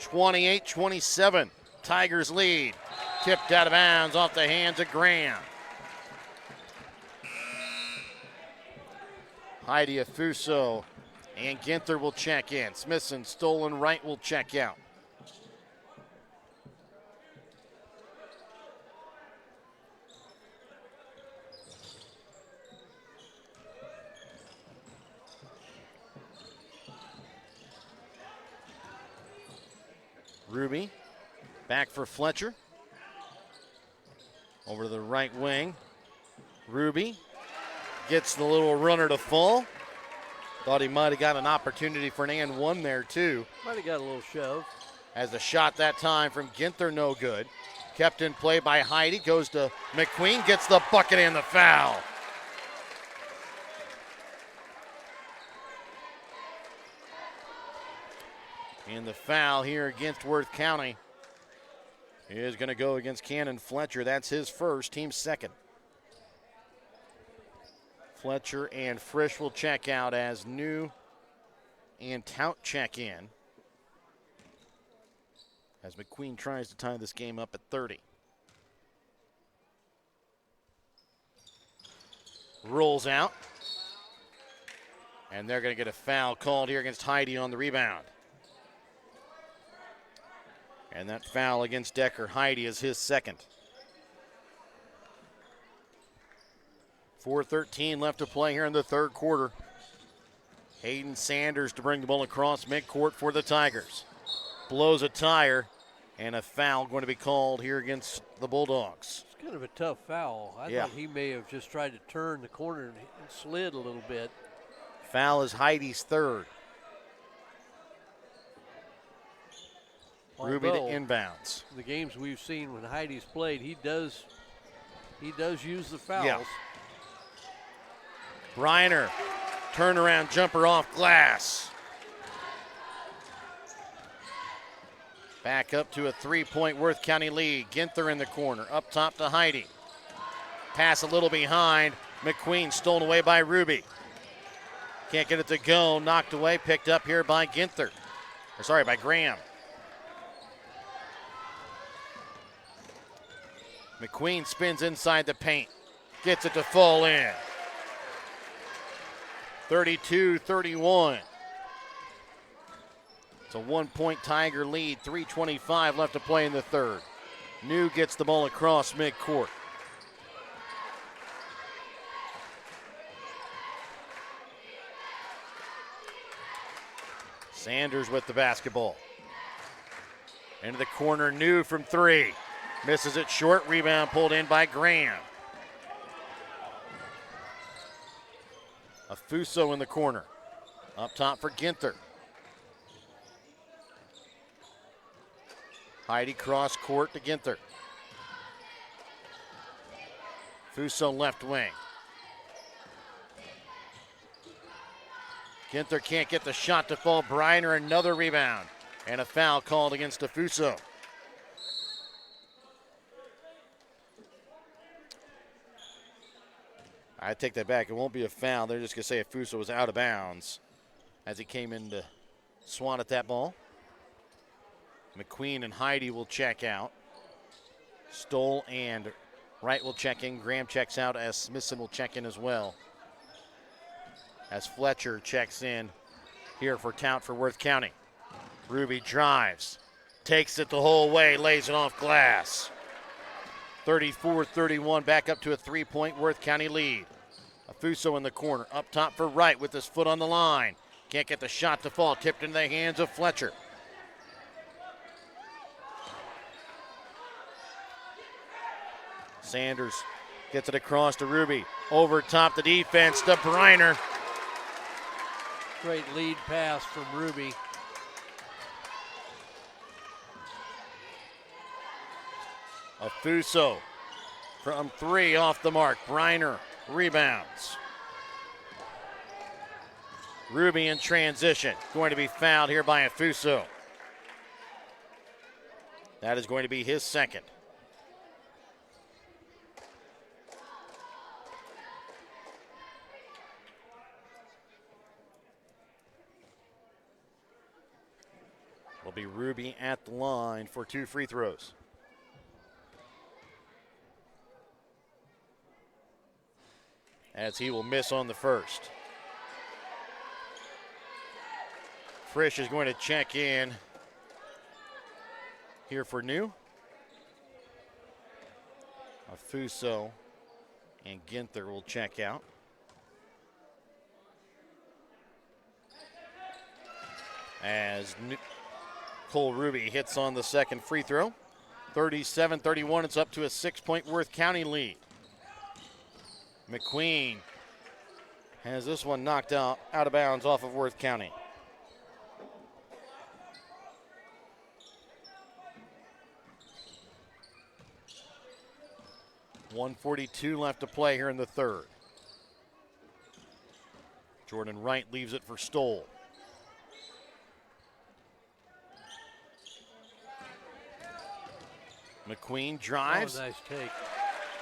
28-27, Tigers lead. Tipped out of bounds off the hands of Graham. Heidi Afuso and Ginther will check in. Smithson, Stolen, Wright will check out. Ruby back for Fletcher. Over to the right wing. Ruby gets the little runner to fall. Thought he might have got an opportunity for an and one there too. Might have got a little shove. As the shot that time from Ginther, no good. Kept in play by Heidi, goes to McQueen, gets the bucket and the foul. And the foul here against Worth County is going to go against Cannon Fletcher. That's his first, team second. Fletcher and Frisch will check out as New and Tout check in. As McQueen tries to tie this game up at 30. Rolls out. And they're going to get a foul called here against Heidi on the rebound. And that foul against Decker Heidi is his second. 4:13 left to play here in the third quarter. Hayden Sanders to bring the ball across midcourt for the Tigers. Blows a tire, and a foul going to be called here against the Bulldogs. It's kind of a tough foul. I thought he may have just tried to turn the corner and slid a little bit. Foul is Heidi's third. Ruby to Although, inbounds. the games we've seen when Heidi's played, he does use the fouls. Yeah. Briner, turnaround jumper off glass. Back up to a 3-point Worth County lead. Ginther in the corner, up top to Heidi. Pass a little behind. McQueen stolen away by Ruby. Can't get it to go, knocked away, picked up here by Ginther. By Graham. McQueen spins inside the paint. Gets it to fall in. 32-31. It's a 1-point Tiger lead. 3:25 left to play in the third. New gets the ball across midcourt. Sanders with the basketball. Into the corner, New from three. Misses it short, rebound pulled in by Graham. Afuso in the corner. Up top for Ginther. Heidi cross court to Ginther. Fuso left wing. Ginther can't get the shot to fall. Briner another rebound. And a foul called against Afuso. I take that back. It won't be a foul. They're just going to say Afuso was out of bounds as he came in to swan at that ball. McQueen and Heidi will check out. Stoll and Wright will check in. Graham checks out as Smithson will check in as well. As Fletcher checks in here for Tout for Worth County. Ruby drives, takes it the whole way, lays it off glass. 34-31, back up to a 3-point Worth County lead. Afuso in the corner, up top for Wright with his foot on the line. Can't get the shot to fall, tipped into the hands of Fletcher. Sanders gets it across to Ruby. Over top the defense to Briner. Great lead pass from Ruby. Afuso from three off the mark. Briner rebounds. Ruby in transition. Going to be fouled here by Afuso. That is going to be his second. Will be Ruby at the line for 2 free throws. As he will miss on the first. Frisch is going to check in here for New. Afuso and Ginther will check out. As Cole Ruby hits on the second free throw. 37-31, it's up to a 6-point Worth County lead. McQueen has this one knocked out of bounds off of Worth County. .142 left to play here in the third. Jordan Wright leaves it for Stoll. McQueen drives. Oh, nice take.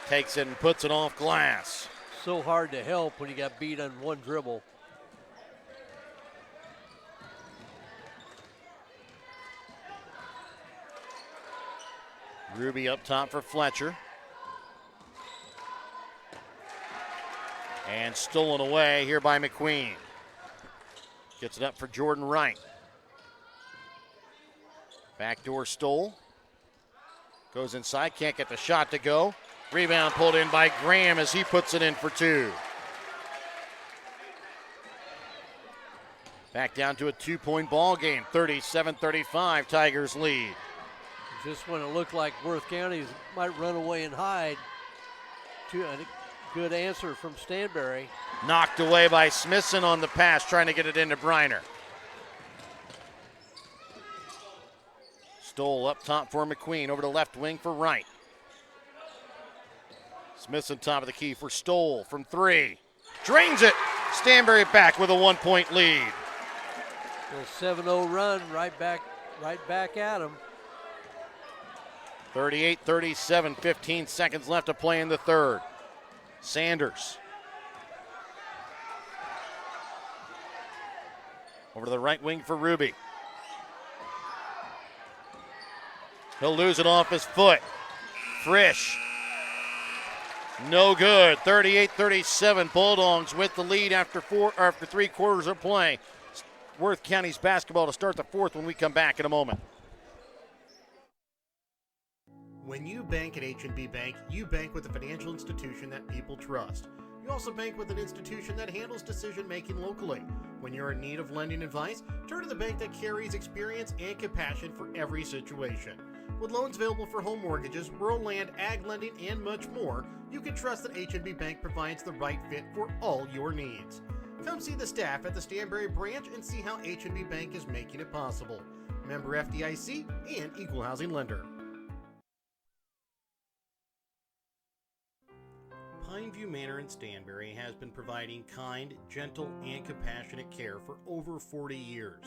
Takes it and puts it off glass. So hard to help when you got beat on one dribble. Ruby up top for Fletcher. And stolen away here by McQueen. Gets it up for Jordan Wright. Backdoor Stoll. Goes inside, can't get the shot to go. Rebound pulled in by Graham as he puts it in for two. Back down to a 2-point ball game. 37-35, Tigers lead. Just when it looked like Worth County might run away and hide. A good answer from Stanberry. Knocked away by Smithson on the pass, trying to get it into Briner. Stoll up top for McQueen. Over to left wing for Wright. Smith's on top of the key for Stoll from 3. Drains it. Stanberry back with a 1-point lead. A 7-0 run right back at him. 38-37, 15 seconds left to play in the third. Sanders. Over to the right wing for Ruby. He'll lose it off his foot. Frisch. No good. 38-37. Bulldogs with the lead after 3 quarters of play. Worth County's basketball to start the fourth when we come back in a moment. When you bank at H&B Bank, you bank with a financial institution that people trust. You also bank with an institution that handles decision-making locally. When you're in need of lending advice, turn to the bank that carries experience and compassion for every situation. With loans available for home mortgages, rural land, ag lending, and much more, you can trust that H&B Bank provides the right fit for all your needs. Come see the staff at the Stanberry branch and see how H&B Bank is making it possible. Member FDIC and Equal Housing Lender. Pineview Manor in Stanberry has been providing kind, gentle, and compassionate care for over 40 years.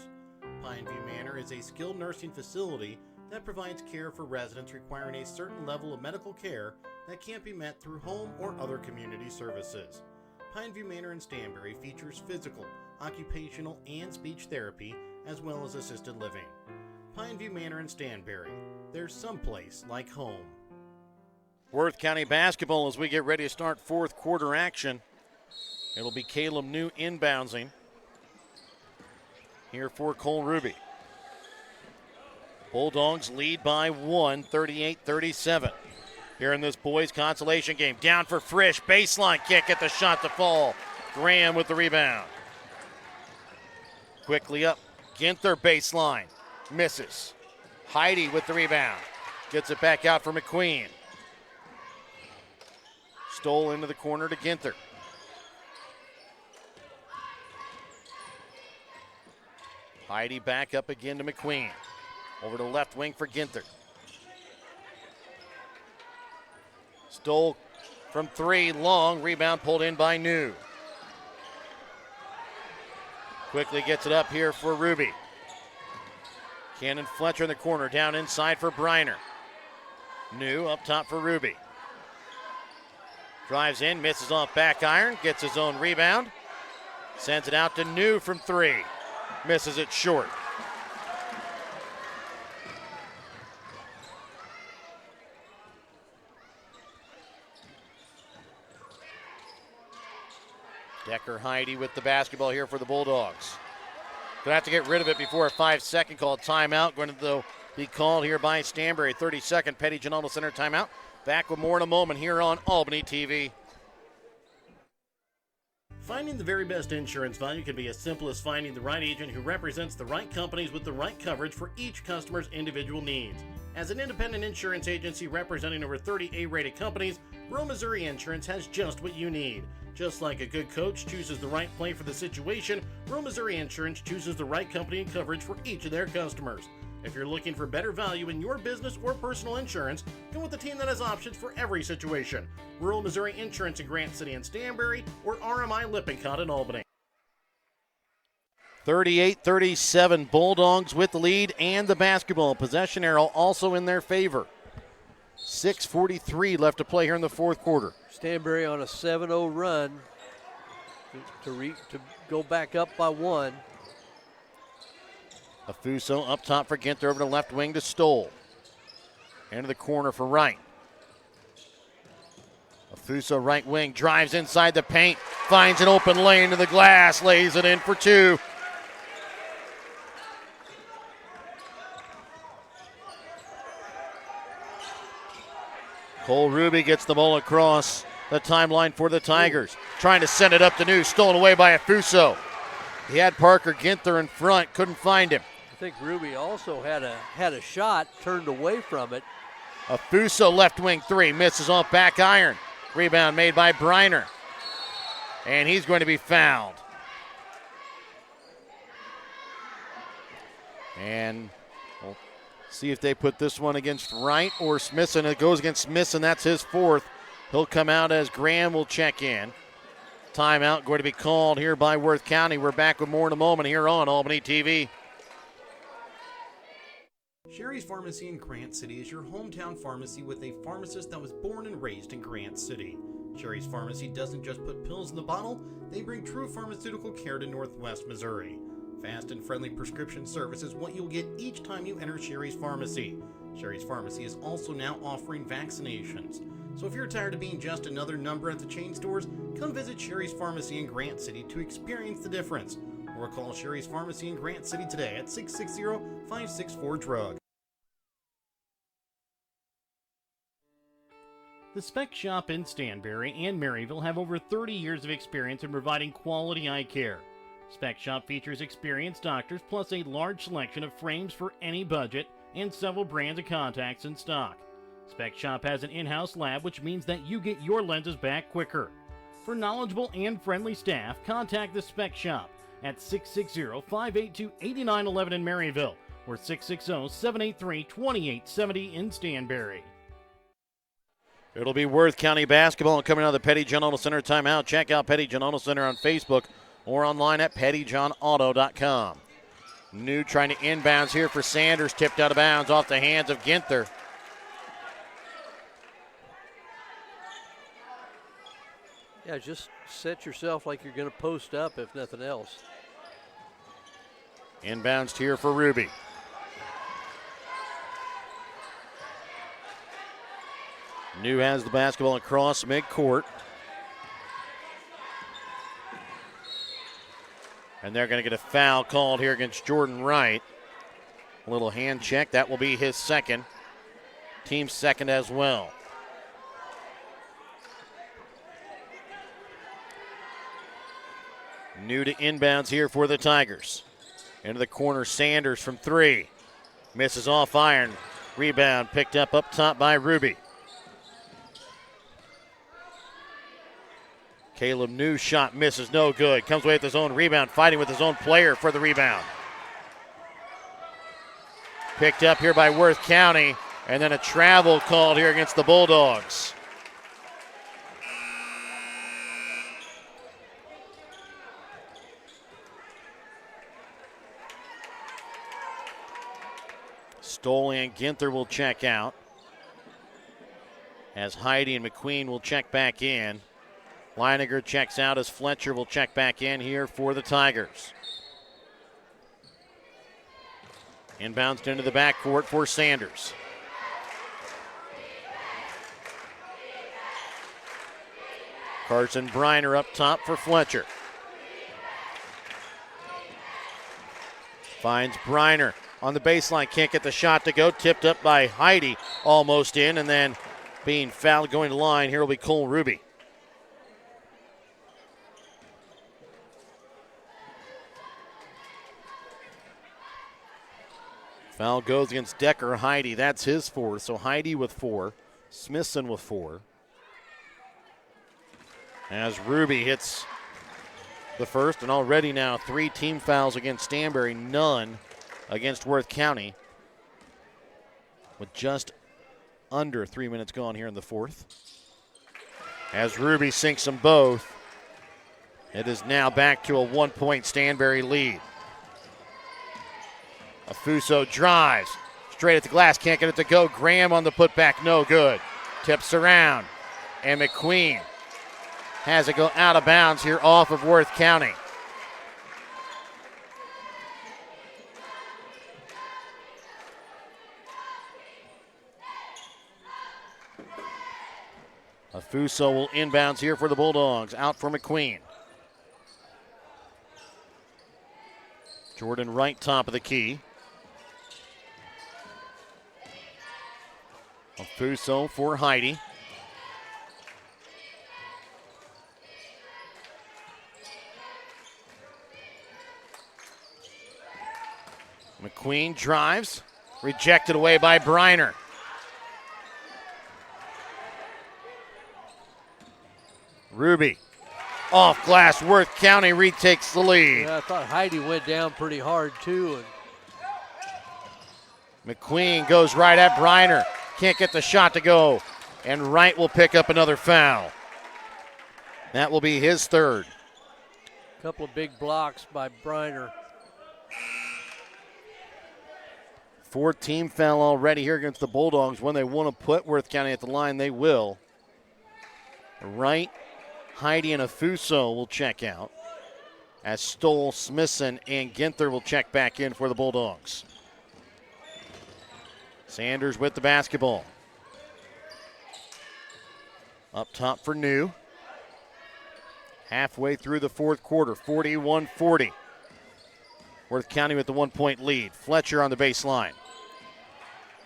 Pineview Manor is a skilled nursing facility that provides care for residents requiring a certain level of medical care that can't be met through home or other community services. Pineview Manor in Stanberry features physical, occupational, and speech therapy, as well as assisted living. Pineview Manor in Stanberry. There's someplace like home. Worth County basketball as we get ready to start fourth quarter action. It'll be Caleb New inbouncing here for Cole Ruby. Bulldogs lead by 1, 38-37. Here in this boys consolation game. Down for Frisch, baseline kick at the shot to fall. Graham with the rebound. Quickly up, Ginther baseline, misses. Heidi with the rebound. Gets it back out for McQueen. Stole into the corner to Ginther. Heidi back up again to McQueen. Over to left wing for Ginther. Stole from 3, long, rebound pulled in by New. Quickly gets it up here for Ruby. Cannon Fletcher in the corner, down inside for Briner. New up top for Ruby. Drives in, misses off back iron, gets his own rebound. Sends it out to New from 3. Misses it short. Decker Heidi with the basketball here for the Bulldogs. Gonna have to get rid of it before a 5-second call timeout. Going to though be called here by Stanberry. 30-second Petty Ginaldo Center timeout. Back with more in a moment here on Albany TV. Finding the very best insurance value can be as simple as finding the right agent who represents the right companies with the right coverage for each customer's individual needs. As an independent insurance agency representing over 30 A-rated companies, Rural Missouri Insurance has just what you need. Just like a good coach chooses the right play for the situation, Rural Missouri Insurance chooses the right company and coverage for each of their customers. If you're looking for better value in your business or personal insurance, go with the team that has options for every situation. Rural Missouri Insurance in Grant City and Stanberry, or RMI Lippincott in Albany. 38-37, Bulldogs with the lead and the basketball. Possession arrow also in their favor. 6:43 left to play here in the fourth quarter. Stanberry on a 7-0 run to go back up by 1. Afuso up top for Ginther, over to left wing to Stoll. Into the corner for Wright. Afuso right wing, drives inside the paint, finds an open lane to the glass, lays it in for 2. Cole Ruby gets the ball across the timeline for the Tigers. Trying to send it up to New, stolen away by Afuso. He had Parker Ginther in front, couldn't find him. I think Ruby also had a shot, turned away from it. Afuso left wing 3, misses off back iron. Rebound made by Briner. And he's going to be fouled. And See if they put this one against Wright or Smithson. It goes against Smithson. That's his fourth. He'll come out as Graham will check in. Timeout going to be called here by Worth County. We're back with more in a moment here on Albany TV. Sherry's Pharmacy in Grant City is your hometown pharmacy with a pharmacist that was born and raised in Grant City. Sherry's Pharmacy doesn't just put pills in the bottle, they bring true pharmaceutical care to Northwest Missouri. Fast and friendly prescription service is what you'll get each time you enter Sherry's Pharmacy. Sherry's Pharmacy is also now offering vaccinations. So if you're tired of being just another number at the chain stores, come visit Sherry's Pharmacy in Grant City to experience the difference. Or call Sherry's Pharmacy in Grant City today at 660-564-DRUG. The Spec Shop in Stanberry and Maryville have over 30 years of experience in providing quality eye care. Spec Shop features experienced doctors plus a large selection of frames for any budget and several brands of contacts in stock. Spec Shop has an in-house lab, which means that you get your lenses back quicker. For knowledgeable and friendly staff, contact the Spec Shop at 660-582-8911 in Maryville or 660-783-2870 in Stanberry. It'll be Worth County basketball coming out of the Petty John Auto Center timeout. Check out Petty John Auto Center on Facebook or online at pettyjohnauto.com. New trying to inbounds here for Sanders, tipped out of bounds off the hands of Ginther. Yeah, just set yourself like you're going to post up, if nothing else. Inbounds here for Ruby. New has the basketball across midcourt. And they're going to get a foul called here against Jordan Wright. A little hand check. That will be his second. Team's second as well. New to inbounds here for the Tigers. Into the corner, Sanders from three. Misses off iron. Rebound picked up top by Ruby. Caleb New shot misses, no good. Comes away with his own rebound, fighting with his own player for the rebound. Picked up here by Worth County, and then a travel called here against the Bulldogs. Stoley and Ginther will check out, as Heidi and McQueen will check back in. Leininger checks out as Fletcher will check back in here for the Tigers. Inbounds into the backcourt for Sanders. Carson Briner up top for Fletcher. Finds Briner on the baseline, can't get the shot to go. Tipped up by Heidi, almost in, and then being fouled going to line. Here will be Cole Ruby. Foul goes against Decker. Heidi, that's his fourth. So Heidi with four, Smithson with four. As Ruby hits the first, and already now 3 team fouls against Stanberry, none against Worth County, with just under 3 minutes gone here in the fourth. As Ruby sinks them both, it is now back to a 1-point Stanberry lead. Afuso drives straight at the glass, can't get it to go. Graham on the putback, no good. Tips around, and McQueen has it go out of bounds here off of Worth County. Afuso will inbounds here for the Bulldogs, out for McQueen. Jordan Wright, top of the key. Afuso for Heidi. McQueen drives, rejected away by Briner. Ruby off glass. Worth County retakes the lead. Yeah, I thought Heidi went down pretty hard too. And McQueen goes right at Briner. Can't get the shot to go. And Wright will pick up another foul. That will be his third. A couple of big blocks by Briner. 4-team foul already here against the Bulldogs. When they want to put Worth County at the line, they will. Wright, Heidi, and Afuso will check out, as Stoll, Smithson, and Ginther will check back in for the Bulldogs. Sanders with the basketball. Up top for New. Halfway through the fourth quarter, 41-40. Worth County with the 1-point lead. Fletcher on the baseline.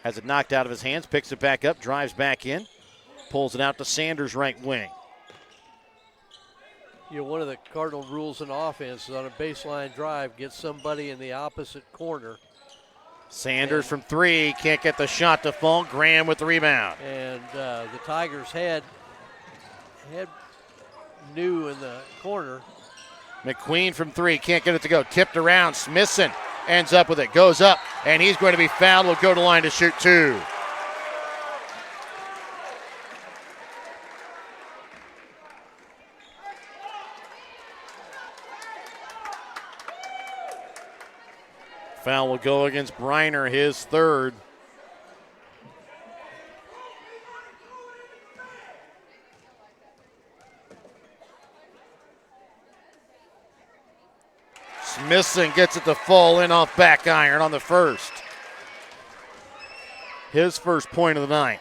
Has it knocked out of his hands, picks it back up, drives back in, pulls it out to Sanders, right wing. You know, one of the cardinal rules in offense is on a baseline drive, get somebody in the opposite corner. Sanders from three, can't get the shot to fall. Graham with the rebound. And the Tigers had New in the corner. McQueen from three, can't get it to go. Tipped around, Smithson ends up with it, goes up, and he's going to be fouled. Will go to line to shoot two. Foul will go against Briner, his third. Smithson gets it to fall in off back iron on the first. His first point of the night.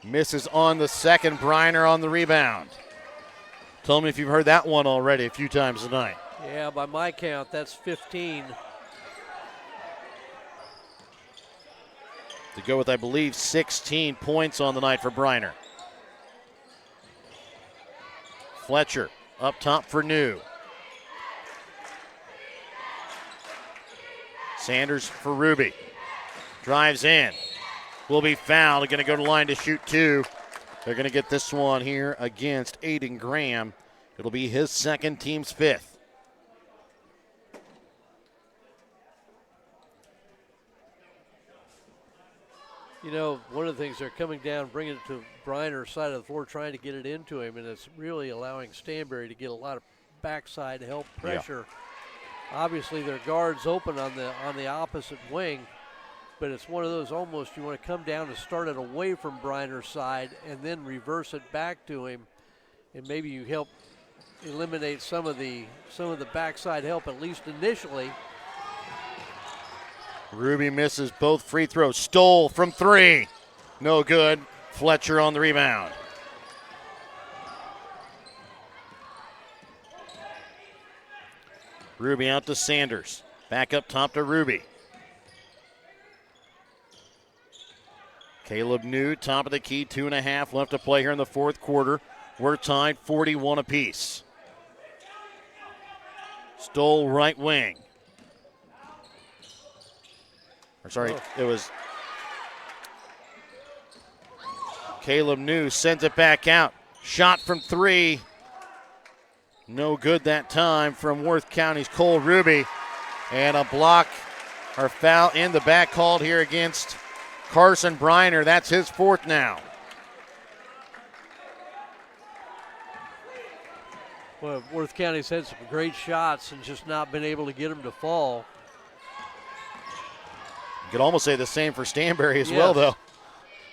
Misses on the second. Briner on the rebound. Tell me if you've heard that one already a few times tonight. Yeah, by my count, that's 15. To go with, I believe, 16 points on the night for Briner. Fletcher up top for New. Sanders for Ruby. Drives in. Will be fouled. Going to go to line to shoot two. They're going to get this one here against Aiden Graham. It'll be his second, team's fifth. You know, one of the things they're coming down, bringing it to Briner's side of the floor, trying to get it into him, and it's really allowing Stanberry to get a lot of backside help pressure. Yeah. Obviously, their guard's open on the opposite wing, but it's one of those almost you want to come down and start it away from Briner's side and then reverse it back to him, and maybe you help eliminate some of the backside help, at least initially. Ruby misses both free throws. Stoll from three. No good. Fletcher on the rebound. Ruby out to Sanders. Back up top to Ruby. Caleb New, top of the key, 2.5 left to play here in the fourth quarter. We're tied 41 apiece. Stoll right wing. It was Caleb New sends it back out. Shot from three. No good that time from Worth County's Cole Ruby. And a block or foul in the back called here against Carson Briner. That's his fourth now. Well, Worth County's had some great shots and just not been able to get them to fall. You could almost say the same for Stanberry as well, though,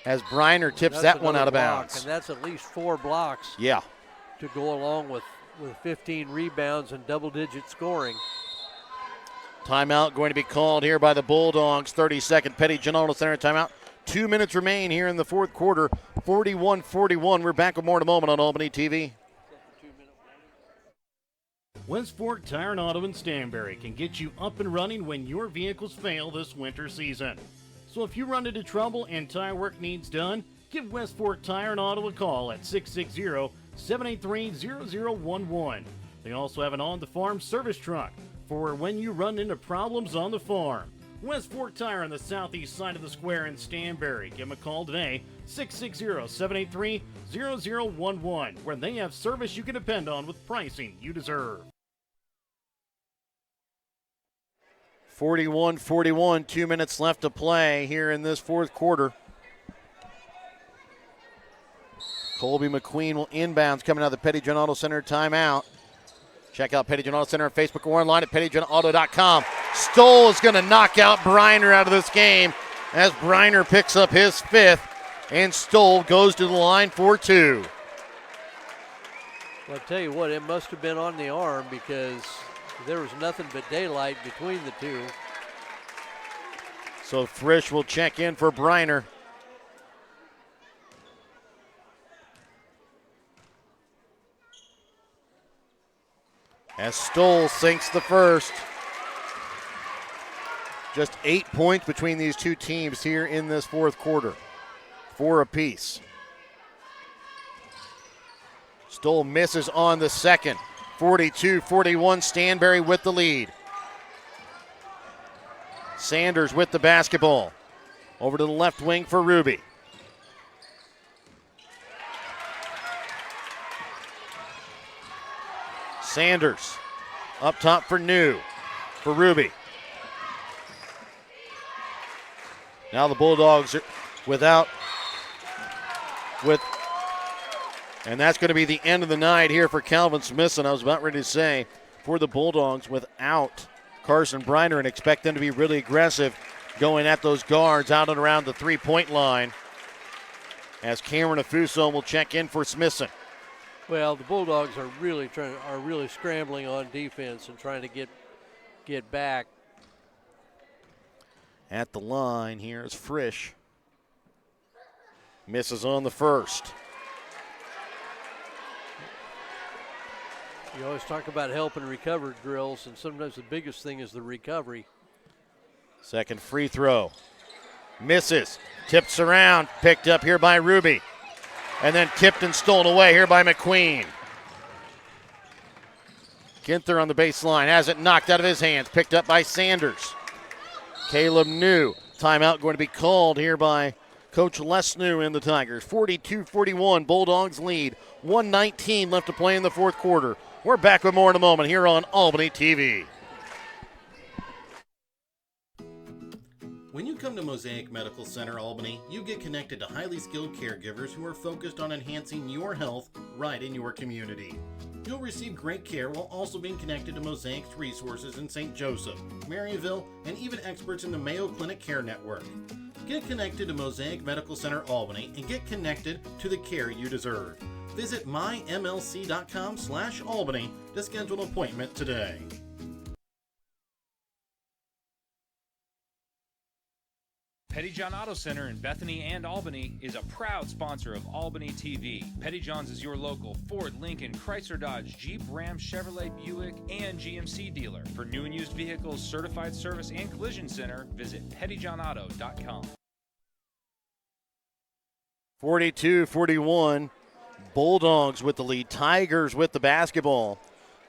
as Briner tips that one out of bounds. And that's at least 4 blocks. Yeah. To go along with 15 rebounds and double-digit scoring. Timeout going to be called here by the Bulldogs. 30-second Petty General Center timeout. 2 minutes remain here in the fourth quarter. 41-41. We're back with more in a moment on Albany TV. West Fork Tire and Auto in Stanberry can get you up and running when your vehicles fail this winter season. So if you run into trouble and tire work needs done, give West Fork Tire and Auto a call at 660-783-0011. They also have an on-the-farm service truck for when you run into problems on the farm. West Fork Tire on the southeast side of the square in Stanberry. Give them a call today, 660-783-0011, where they have service you can depend on with pricing you deserve. 41-41, 2 minutes left to play here in this fourth quarter. Colby McQueen will inbounds coming out of the Petty John Auto Center timeout. Check out Petty John Auto Center on Facebook or online at pettyjohnauto.com. Stoll is going to knock out Briner out of this game as Briner picks up his fifth, and Stoll goes to the line for two. Well, I'll tell you what, it must have been on the arm because there was nothing but daylight between the two. So Frisch will check in for Briner. As Stoll sinks the first. Just 8 points between these two teams here in this fourth quarter. 4 apiece. Stoll misses on the second. 42-41, Stanberry with the lead. Sanders with the basketball. Over to the left wing for Ruby. Sanders up top for New, for Ruby. Now the Bulldogs are and that's going to be the end of the night here for Calvin Smithson. I was about ready to say, for the Bulldogs without Carson Briner, and expect them to be really aggressive going at those guards out and around the three-point line, as Cameron Afuso will check in for Smithson. Well, the Bulldogs are really scrambling on defense and trying to get back. At the line here is Frisch. Misses on the first. You always talk about help and recover drills, and sometimes the biggest thing is the recovery. Second free throw. Misses. Tips around. Picked up here by Ruby. And then tipped and stolen away here by McQueen. Ginther on the baseline. Has it knocked out of his hands. Picked up by Sanders. Caleb New. Timeout going to be called here by Coach Les New and the Tigers. 42-41. Bulldogs lead. 1:19 left to play in the fourth quarter. We're back with more in a moment here on Albany TV. When you come to Mosaic Medical Center Albany, you get connected to highly skilled caregivers who are focused on enhancing your health right in your community. You'll receive great care while also being connected to Mosaic's resources in St. Joseph, Maryville, and even experts in the Mayo Clinic Care Network. Get connected to Mosaic Medical Center Albany and get connected to the care you deserve. Visit mymlc.com/Albany to schedule an appointment today. Petty John Auto Center in Bethany and Albany is a proud sponsor of Albany TV. Petty John's is your local Ford, Lincoln, Chrysler, Dodge, Jeep, Ram, Chevrolet, Buick, and GMC dealer. For new and used vehicles, certified service, and collision center, visit pettyjohnauto.com. 42-41. Bulldogs with the lead. Tigers with the basketball.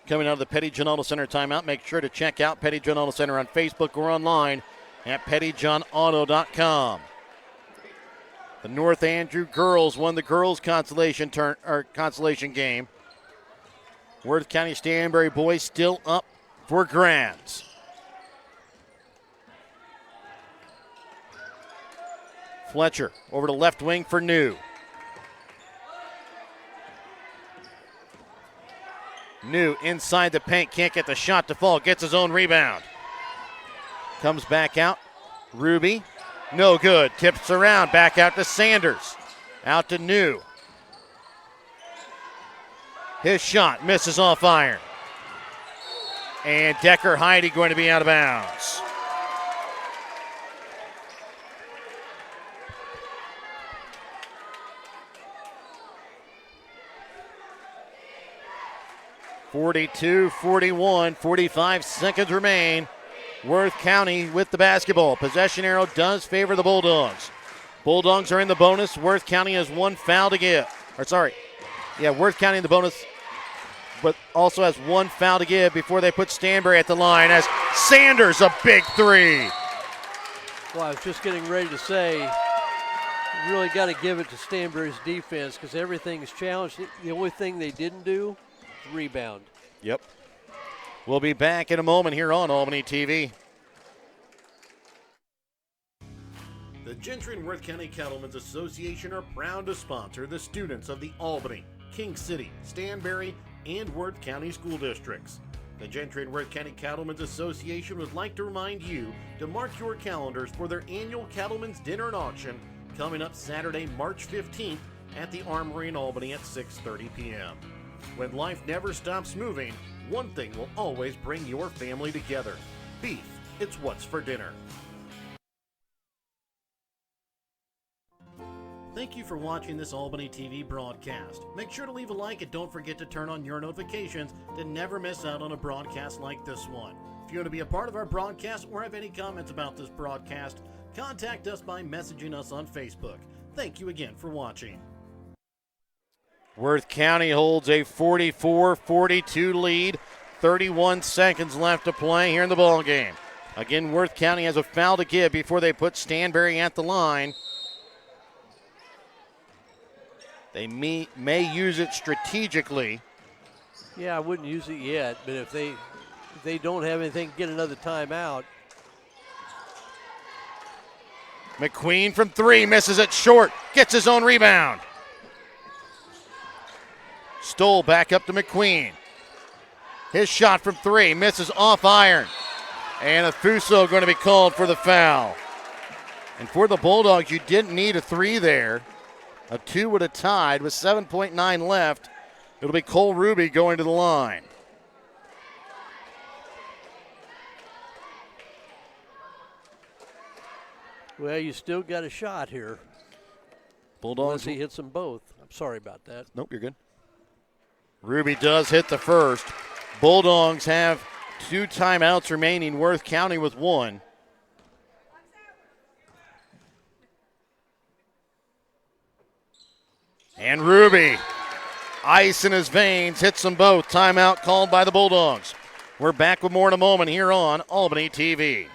Coming out of the Petty John Auto Center timeout. Make sure to check out Petty John Auto Center on Facebook or online at pettyjohnauto.com. The North Andrew girls won the girls consolation game. Worth County Stanberry boys still up for grabs. Fletcher over to left wing for New. New inside the paint, can't get the shot to fall, gets his own rebound. Comes back out. Ruby, no good. Tips around, back out to Sanders. Out to New. His shot misses off iron. And Decker Heidi going to be out of bounds. (42-41), 45 seconds remain. Worth County with the basketball. Possession arrow does favor the Bulldogs. Bulldogs are in the bonus. Worth County has one foul to give. Worth County in the bonus, but also has one foul to give before they put Stanberry at the line as Sanders a big three. Well, I was just getting ready to say, you really got to give it to Stanberry's defense because everything's challenged. The only thing they didn't do is rebound. Yep. We'll be back in a moment here on Albany TV. The Gentry and Worth County Cattlemen's Association are proud to sponsor the students of the Albany, King City, Stanberry, and Worth County school districts. The Gentry and Worth County Cattlemen's Association would like to remind you to mark your calendars for their annual Cattlemen's Dinner and Auction coming up Saturday, March 15th at the Armory in Albany at 6:30 p.m. When life never stops moving, one thing will always bring your family together. Beef, it's what's for dinner. Thank you for watching this Albany TV broadcast. Make sure to leave a like and don't forget to turn on your notifications to never miss out on a broadcast like this one. If you want to be a part of our broadcast or have any comments about this broadcast, contact us by messaging us on Facebook. Thank you again for watching. Worth County holds a 44-42 lead. 31 seconds left to play here in the ball game. Again, Worth County has a foul to give before they put Stanberry at the line. They may use it strategically. Yeah, I wouldn't use it yet, but if they don't have anything, get another timeout. McQueen from three, misses it short, gets his own rebound. Stoll back up to McQueen. His shot from three, misses off iron. And a Fuso going to be called for the foul. And for the Bulldogs, you didn't need a three there. A two would have tied with 7.9 left. It'll be Cole Ruby going to the line. Well, you still got a shot here. Bulldogs. Unless he hits them both. I'm sorry about that. Nope, you're good. Ruby does hit the first. Bulldogs have 2 timeouts remaining. Worth County with 1. And Ruby, ice in his veins, hits them both. Timeout called by the Bulldogs. We're back with more in a moment here on Albany TV.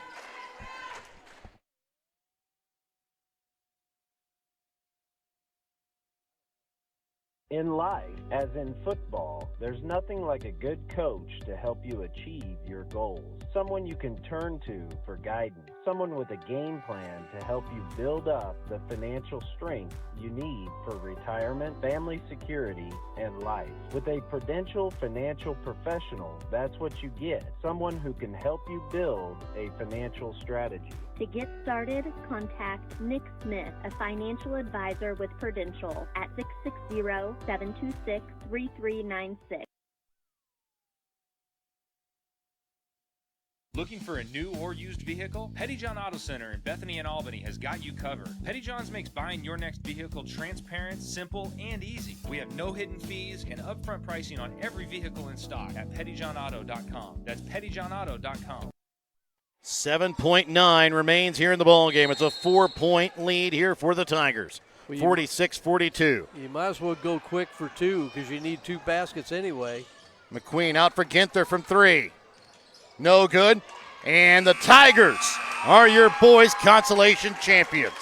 In life, as in football, there's nothing like a good coach to help you achieve your goals. Someone you can turn to for guidance. Someone with a game plan to help you build up the financial strength you need for retirement, family security, and life. With a Prudential financial professional, that's what you get. Someone who can help you build a financial strategy. To get started, contact Nick Smith, a financial advisor with Prudential at 660-726-3396. Looking for a new or used vehicle? Petty John Auto Center in Bethany and Albany has got you covered. Petty John's makes buying your next vehicle transparent, simple, and easy. We have no hidden fees and upfront pricing on every vehicle in stock at pettyjohnauto.com. That's pettyjohnauto.com. 7.9 remains here in the ball game. It's a 4-point lead here for the Tigers. 46-42. You might as well go quick for 2 because you need 2 baskets anyway. McQueen out for Ginther from 3. No good. And the Tigers are your boys' consolation champions.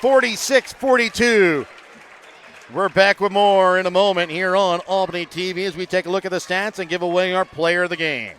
46-42. We're back with more in a moment here on Albany TV as we take a look at the stats and give away our player of the game.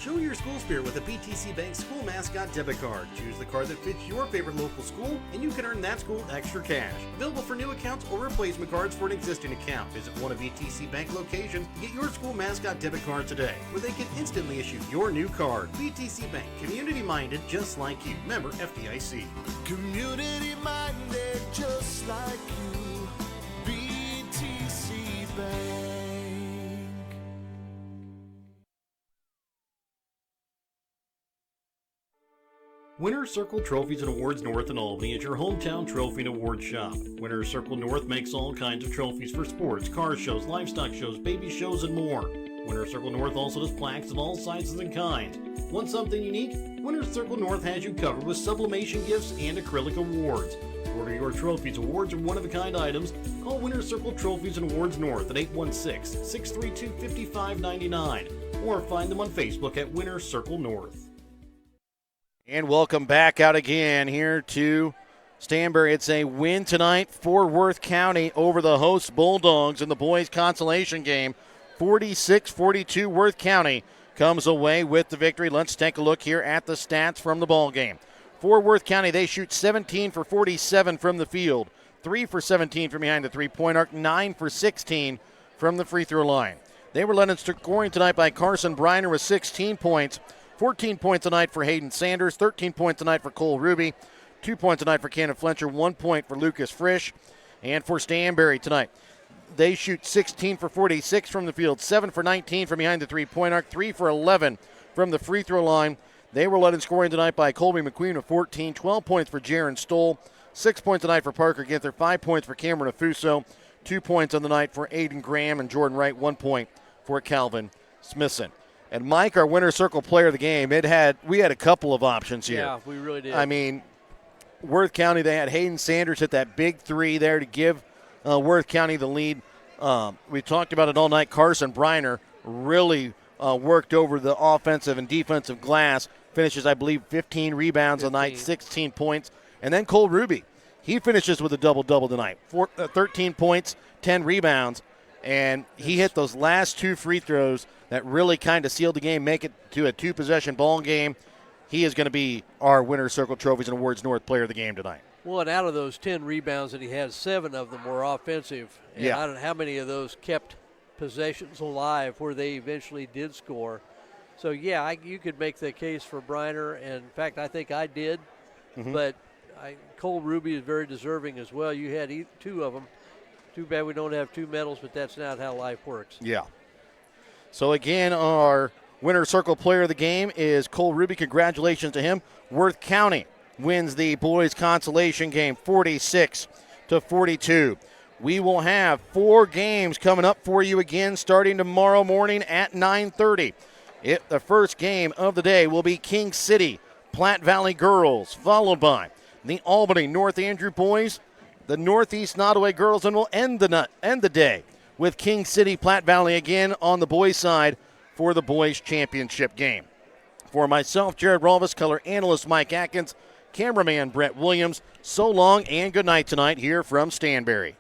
Show your school spirit with a BTC Bank school mascot debit card. Choose the card that fits your favorite local school, and you can earn that school extra cash. Available for new accounts or replacement cards for an existing account. Visit one of BTC Bank locations to get your school mascot debit card today, where they can instantly issue your new card. BTC Bank, community-minded just like you. Member FDIC. Community-minded just like you. BTC Bank. Winner's Circle Trophies and Awards North in Albany is your hometown trophy and award shop. Winner's Circle North makes all kinds of trophies for sports, car shows, livestock shows, baby shows, and more. Winner's Circle North also does plaques of all sizes and kinds. Want something unique? Winner's Circle North has you covered with sublimation gifts and acrylic awards. To order your trophies, awards, or one-of-a-kind items, call Winner's Circle Trophies and Awards North at 816-632-5599 or find them on Facebook at Winner's Circle North. And welcome back out again here to Stanberry. It's a win tonight for Worth County over the host Bulldogs in the boys' consolation game. 46-42 Worth County comes away with the victory. Let's take a look here at the stats from the ball game. For Worth County, they shoot 17 for 47 from the field, 3 for 17 from behind the three-point arc, 9 for 16 from the free throw line. They were led in scoring tonight by Carson Briner with 16 points, 14 points tonight for Hayden Sanders, 13 points tonight for Cole Ruby, 2 points tonight for Cannon Fletcher, 1 point for Lucas Frisch. And for Stanberry tonight, they shoot 16 for 46 from the field, 7 for 19 from behind the three-point arc, 3 for 11 from the free throw line. They were led in scoring tonight by Colby McQueen with 14, 12 points for Jaron Stoll, 6 points tonight for Parker Ginther, 5 points for Cameron Afuso, 2 points on the night for Aiden Graham and Jordan Wright, 1 point for Calvin Smithson. And Mike, our winner circle player of the game, we had a couple of options here. Yeah, we really did. I mean, Worth County, they had Hayden Sanders hit that big three there to give Worth County the lead. We talked about it all night. Carson Briner really worked over the offensive and defensive glass. Finishes, I believe, 15 rebounds a night, 16 points. And then Cole Ruby, he finishes with a double-double tonight. 13 points, 10 rebounds. And he hit those last 2 free throws that really kind of sealed the game, make it to a 2-possession ball game. He is going to be our Winner Circle Trophies and Awards North player of the game tonight. Well, and out of those 10 rebounds that he had, 7 of them were offensive. And I don't know how many of those kept possessions alive where they eventually did score. So, yeah, you could make the case for Briner, and in fact, I think I did. But Cole Ruby is very deserving as well. You had 2 of them. Too bad we don't have 2 medals, but that's not how life works. Yeah. So, again, our Winner Circle player of the game is Cole Ruby. Congratulations to him. Worth County wins the boys consolation game 46-42. We will have 4 games coming up for you again starting tomorrow morning at 9:30. The first game of the day will be King City Platte Valley girls, followed by the Albany North Andrew boys, the Northeast Nottoway girls, and we'll end the day with King City Platte Valley again on the boys' side for the boys' championship game. For myself, Jared Rolvis, color analyst Mike Atkins, cameraman Brett Williams, so long and good night tonight here from Stanberry.